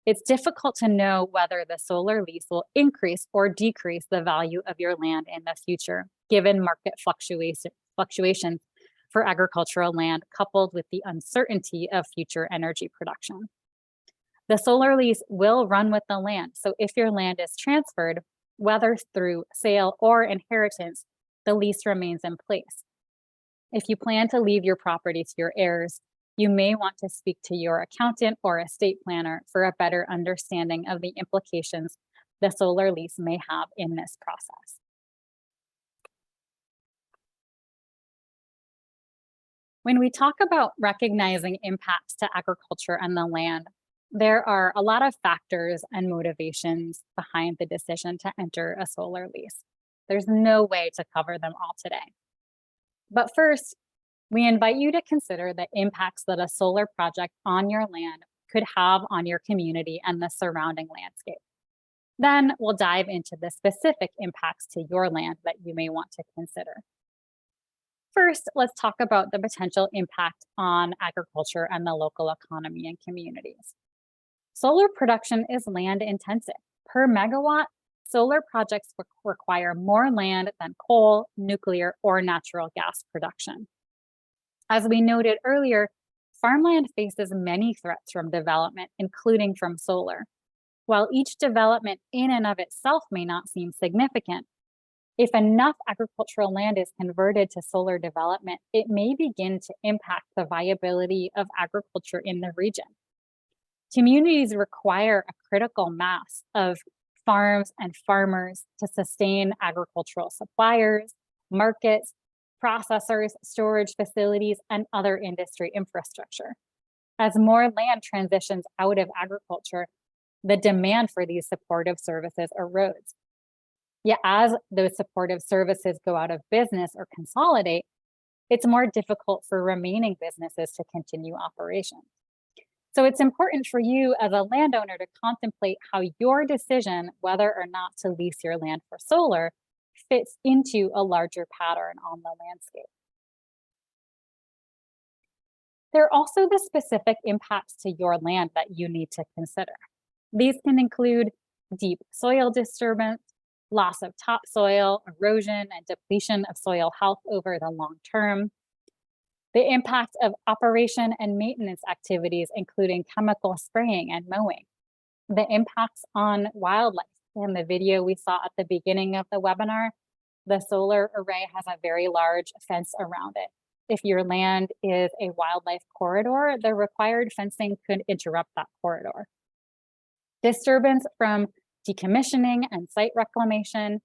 It's difficult to know whether the solar lease will increase or decrease the value of your land in the future, given market fluctuations for agricultural land, coupled with the uncertainty of future energy production. The solar lease will run with the land, so if your land is transferred, whether through sale or inheritance, the lease remains in place. If you plan to leave your property to your heirs, you may want to speak to your accountant or estate planner for a better understanding of the implications the solar lease may have in this process. When we talk about recognizing impacts to agriculture and the land, there are a lot of factors and motivations behind the decision to enter a solar lease. There's no way to cover them all today. But first, we invite you to consider the impacts that a solar project on your land could have on your community and the surrounding landscape. Then we'll dive into the specific impacts to your land that you may want to consider. First, let's talk about the potential impact on agriculture and the local economy and communities. Solar production is land intensive. Per megawatt, solar projects require more land than coal, nuclear, or natural gas production. As we noted earlier, farmland faces many threats from development, including from solar. While each development in and of itself may not seem significant, if enough agricultural land is converted to solar development, it may begin to impact the viability of agriculture in the region. Communities require a critical mass of farms and farmers to sustain agricultural suppliers, markets, processors, storage facilities, and other industry infrastructure. As more land transitions out of agriculture, the demand for these supportive services erodes. Yet as those supportive services go out of business or consolidate, it's more difficult for remaining businesses to continue operations. So it's important for you as a landowner to contemplate how your decision whether or not to lease your land for solar fits into a larger pattern on the landscape. There are also the specific impacts to your land that you need to consider. These can include deep soil disturbance, loss of topsoil, erosion, and depletion of soil health over the long term, the impact of operation and maintenance activities, including chemical spraying and mowing, the impacts on wildlife. In the video we saw at the beginning of the webinar, the solar array has a very large fence around it. If your land is a wildlife corridor, the required fencing could interrupt that corridor. Disturbance from decommissioning and site reclamation.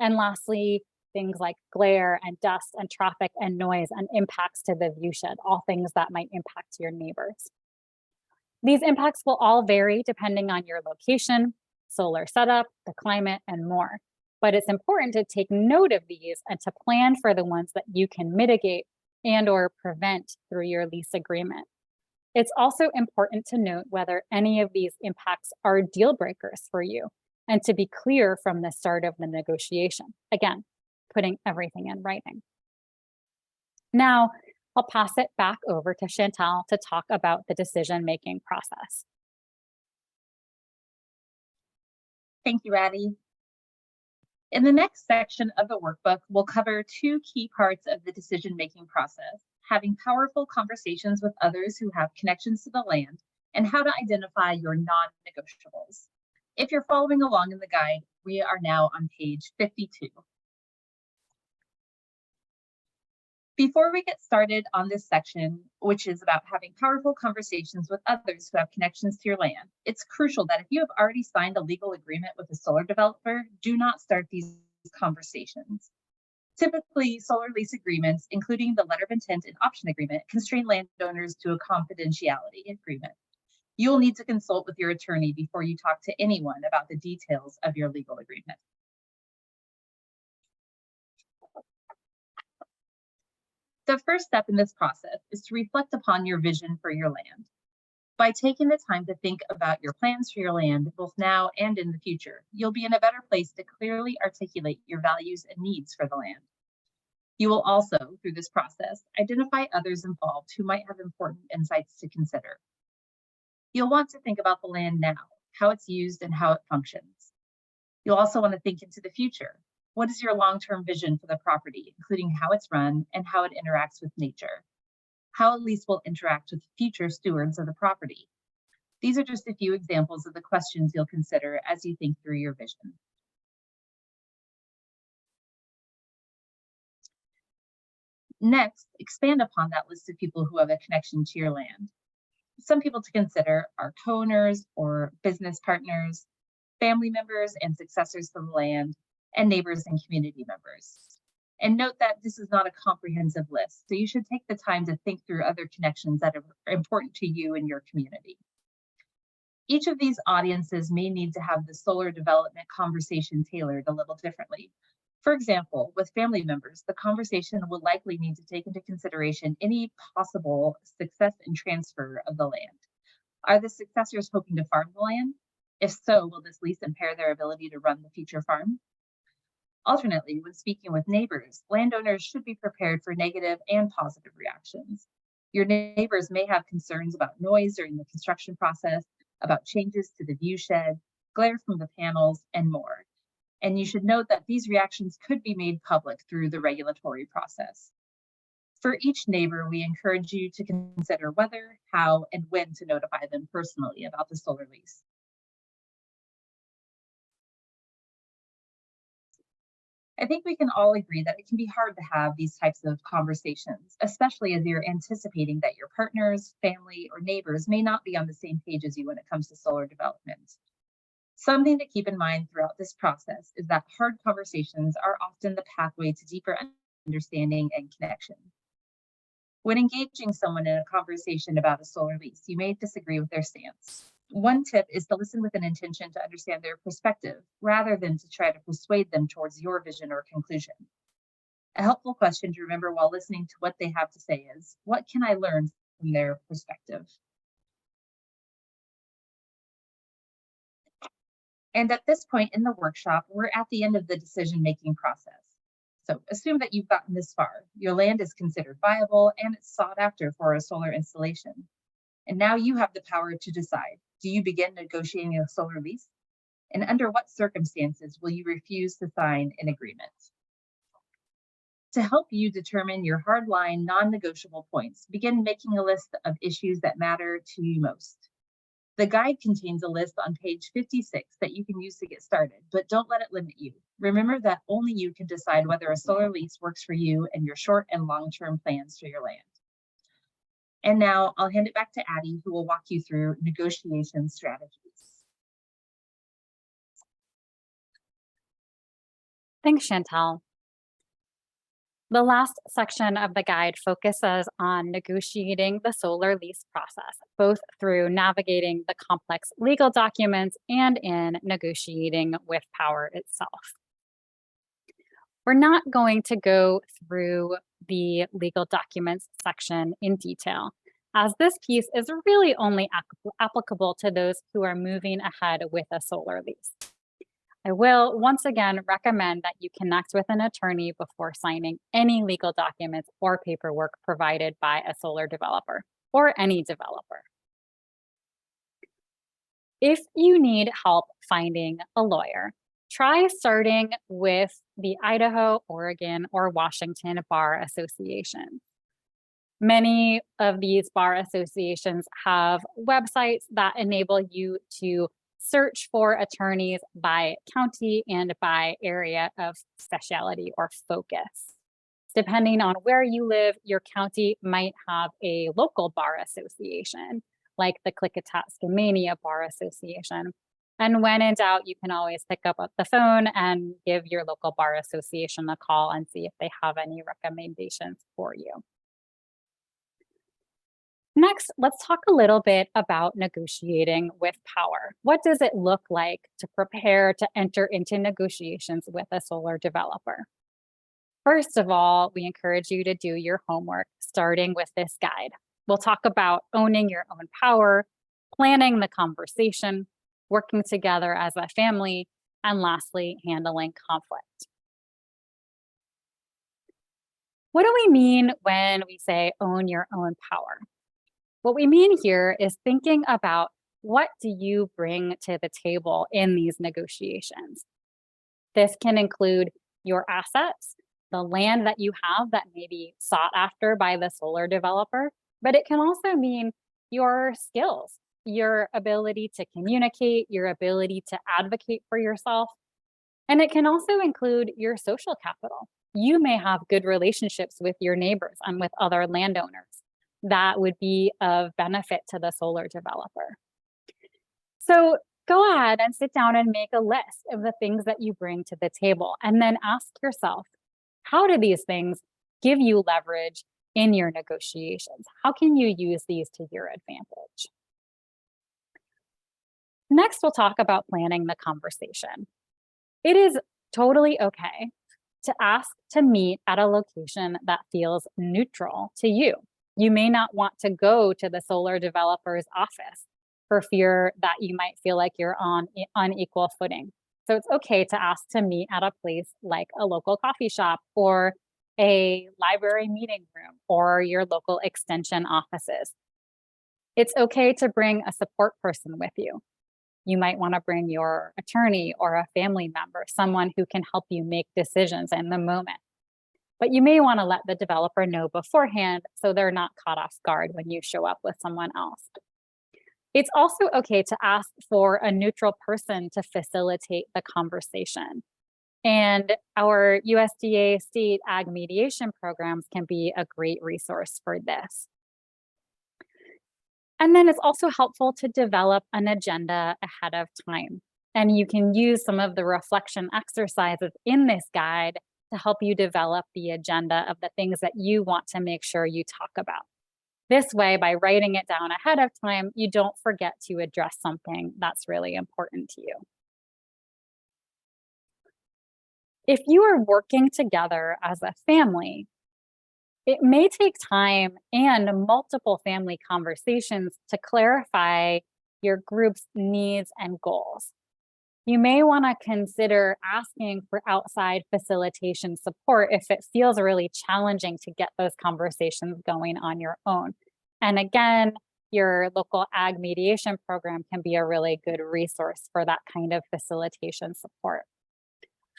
And lastly, things like glare and dust and traffic and noise and impacts to the viewshed, all things that might impact your neighbors. These impacts will all vary depending on your location, solar setup, the climate, and more. But it's important to take note of these and to plan for the ones that you can mitigate and or prevent through your lease agreement. It's also important to note whether any of these impacts are deal breakers for you and to be clear from the start of the negotiation. Again, putting everything in writing. Now, I'll pass it back over to Chantal to talk about the decision-making process. Thank you, Addie. In the next section of the workbook, we'll cover two key parts of the decision-making process: having powerful conversations with others who have connections to the land, and how to identify your non-negotiables. If you're following along in the guide, we are now on page 52. Before we get started on this section, which is about having powerful conversations with others who have connections to your land, it's crucial that if you have already signed a legal agreement with a solar developer, do not start these conversations. Typically, solar lease agreements, including the letter of intent and option agreement, constrain landowners to a confidentiality agreement. You will need to consult with your attorney before you talk to anyone about the details of your legal agreement. The first step in this process is to reflect upon your vision for your land. By taking the time to think about your plans for your land, both now and in the future, you'll be in a better place to clearly articulate your values and needs for the land. You will also, through this process, identify others involved who might have important insights to consider. You'll want to think about the land now, how it's used and how it functions. You'll also want to think into the future. What is your long-term vision for the property, including how it's run and how it interacts with nature? How a lease will interact with future stewards of the property? These are just a few examples of the questions you'll consider as you think through your vision. Next, expand upon that list of people who have a connection to your land. Some people to consider are co-owners or business partners, family members and successors to the land, and neighbors and community members. And note that this is not a comprehensive list, so you should take the time to think through other connections that are important to you and your community. Each of these audiences may need to have the solar development conversation tailored a little differently. For example, with family members, the conversation will likely need to take into consideration any possible success and transfer of the land. Are the successors hoping to farm the land? If so, will this lease impair their ability to run the future farm? Alternately, when speaking with neighbors, landowners should be prepared for negative and positive reactions. Your neighbors may have concerns about noise during the construction process, about changes to the viewshed, glare from the panels, and more. And you should note that these reactions could be made public through the regulatory process. For each neighbor, we encourage you to consider whether, how, and when to notify them personally about the solar lease. I think we can all agree that it can be hard to have these types of conversations, especially as you're anticipating that your partners, family, or neighbors may not be on the same page as you when it comes to solar development. Something to keep in mind throughout this process is that hard conversations are often the pathway to deeper understanding and connection. When engaging someone in a conversation about a solar lease, you may disagree with their stance. One tip is to listen with an intention to understand their perspective, rather than to try to persuade them towards your vision or conclusion. A helpful question to remember while listening to what they have to say is, what can I learn from their perspective? And at this point in the workshop, we're at the end of the decision-making process. So assume that you've gotten this far. Your land is considered viable and it's sought after for a solar installation. And now you have the power to decide. Do you begin negotiating a solar lease? And under what circumstances will you refuse to sign an agreement? To help you determine your hardline non-negotiable points, begin making a list of issues that matter to you most. The guide contains a list on page 56 that you can use to get started, but don't let it limit you. Remember that only you can decide whether a solar lease works for you and your short and long-term plans for your land. And now I'll hand it back to Addie, who will walk you through negotiation strategies. Thanks, Chantel. The last section of the guide focuses on negotiating the solar lease process, both through navigating the complex legal documents and in negotiating with power itself. We're not going to go through the legal documents section in detail, as this piece is really only applicable to those who are moving ahead with a solar lease. I will once again recommend that you connect with an attorney before signing any legal documents or paperwork provided by a solar developer or any developer. If you need help finding a lawyer, try starting with the Idaho, Oregon, or Washington Bar Association. Many of these bar associations have websites that enable you to search for attorneys by county and by area of specialty or focus. Depending on where you live, your county might have a local bar association, like the Klickitat-Skamania Bar Association. And when in doubt, you can always pick up the phone and give your local bar association a call and see if they have any recommendations for you. Next, let's talk a little bit about negotiating with power. What does it look like to prepare to enter into negotiations with a solar developer? First of all, we encourage you to do your homework, starting with this guide. We'll talk about owning your own power, planning the conversation, working together as a family, and lastly, handling conflict. What do we mean when we say own your own power? What we mean here is thinking about what do you bring to the table in these negotiations. This can include your assets, the land that you have that may be sought after by the solar developer, but it can also mean your skills, your ability to communicate, your ability to advocate for yourself. And it can also include your social capital. You may have good relationships with your neighbors and with other landowners that would be of benefit to the solar developer. So go ahead and sit down and make a list of the things that you bring to the table, and then ask yourself, how do these things give you leverage in your negotiations? How can you use these to your advantage? Next, we'll talk about planning the conversation. It is totally okay to ask to meet at a location that feels neutral to you. You may not want to go to the solar developer's office for fear that you might feel like you're on unequal footing. So it's okay to ask to meet at a place like a local coffee shop or a library meeting room or your local extension offices. It's okay to bring a support person with you. You might want to bring your attorney or a family member, someone who can help you make decisions in the moment. But you may want to let the developer know beforehand so they're not caught off guard when you show up with someone else. It's also okay to ask for a neutral person to facilitate the conversation. And our USDA state ag mediation programs can be a great resource for this. And then it's also helpful to develop an agenda ahead of time. And you can use some of the reflection exercises in this guide to help you develop the agenda of the things that you want to make sure you talk about. This way, by writing it down ahead of time, you don't forget to address something that's really important to you. If you are working together as a family, it may take time and multiple family conversations to clarify your group's needs and goals. You may want to consider asking for outside facilitation support if it feels really challenging to get those conversations going on your own. And again, your local ag mediation program can be a really good resource for that kind of facilitation support.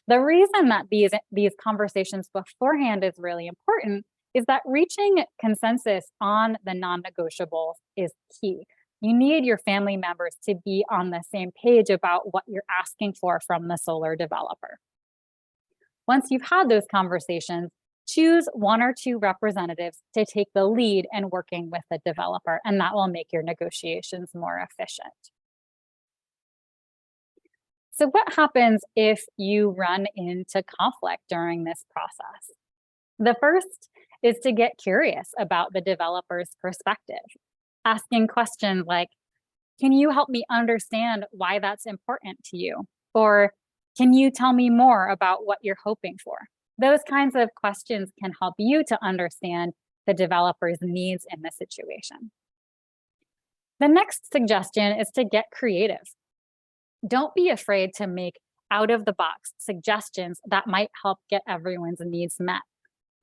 The reason that these conversations beforehand is really important is that reaching consensus on the non-negotiables is key. You need your family members to be on the same page about what you're asking for from the solar developer. Once you've had those conversations, choose 1 or 2 representatives to take the lead in working with the developer, and that will make your negotiations more efficient. So what happens if you run into conflict during this process? The first is to get curious about the developer's perspective, asking questions like, can you help me understand why that's important to you? Or can you tell me more about what you're hoping for? Those kinds of questions can help you to understand the developer's needs in the situation. The next suggestion is to get creative. Don't be afraid to make out-of-the-box suggestions that might help get everyone's needs met.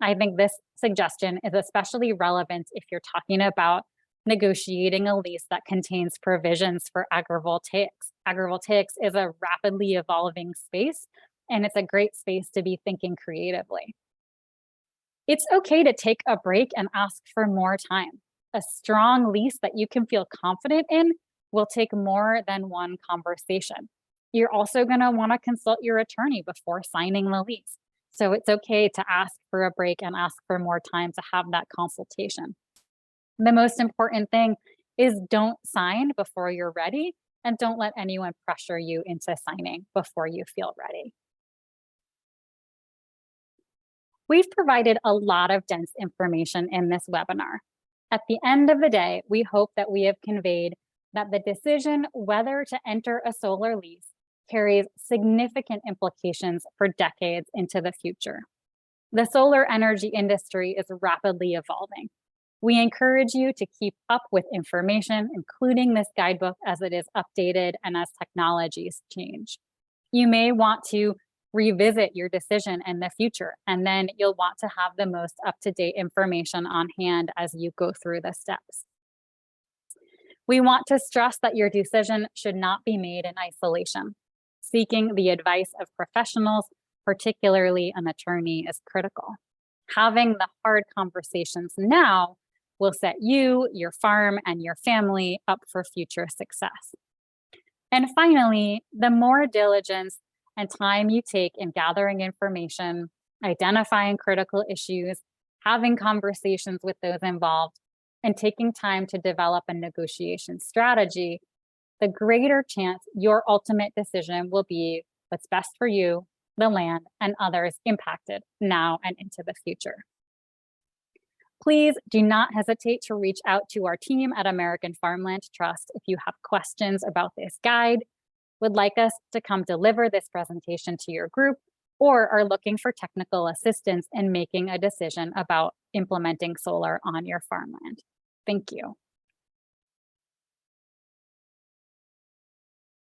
I think this suggestion is especially relevant if you're talking about negotiating a lease that contains provisions for agrivoltaics. Agrivoltaics is a rapidly evolving space, and it's a great space to be thinking creatively. It's okay to take a break and ask for more time. A strong lease that you can feel confident in will take more than one conversation. You're also going to want to consult your attorney before signing the lease. So it's okay to ask for a break and ask for more time to have that consultation. The most important thing is don't sign before you're ready, and don't let anyone pressure you into signing before you feel ready. We've provided a lot of dense information in this webinar. At the end of the day, we hope that we have conveyed that the decision whether to enter a solar lease carries significant implications for decades into the future. The solar energy industry is rapidly evolving. We encourage you to keep up with information, including this guidebook as it is updated and as technologies change. You may want to revisit your decision in the future, and then you'll want to have the most up-to-date information on hand as you go through the steps. We want to stress that your decision should not be made in isolation. Seeking the advice of professionals, particularly an attorney, is critical. Having the hard conversations now will set you, your farm, and your family up for future success. And finally, the more diligence and time you take in gathering information, identifying critical issues, having conversations with those involved, and taking time to develop a negotiation strategy, the greater chance your ultimate decision will be what's best for you, the land, and others impacted now and into the future. Please do not hesitate to reach out to our team at American Farmland Trust if you have questions about this guide, would like us to come deliver this presentation to your group, or are looking for technical assistance in making a decision about implementing solar on your farmland. Thank you.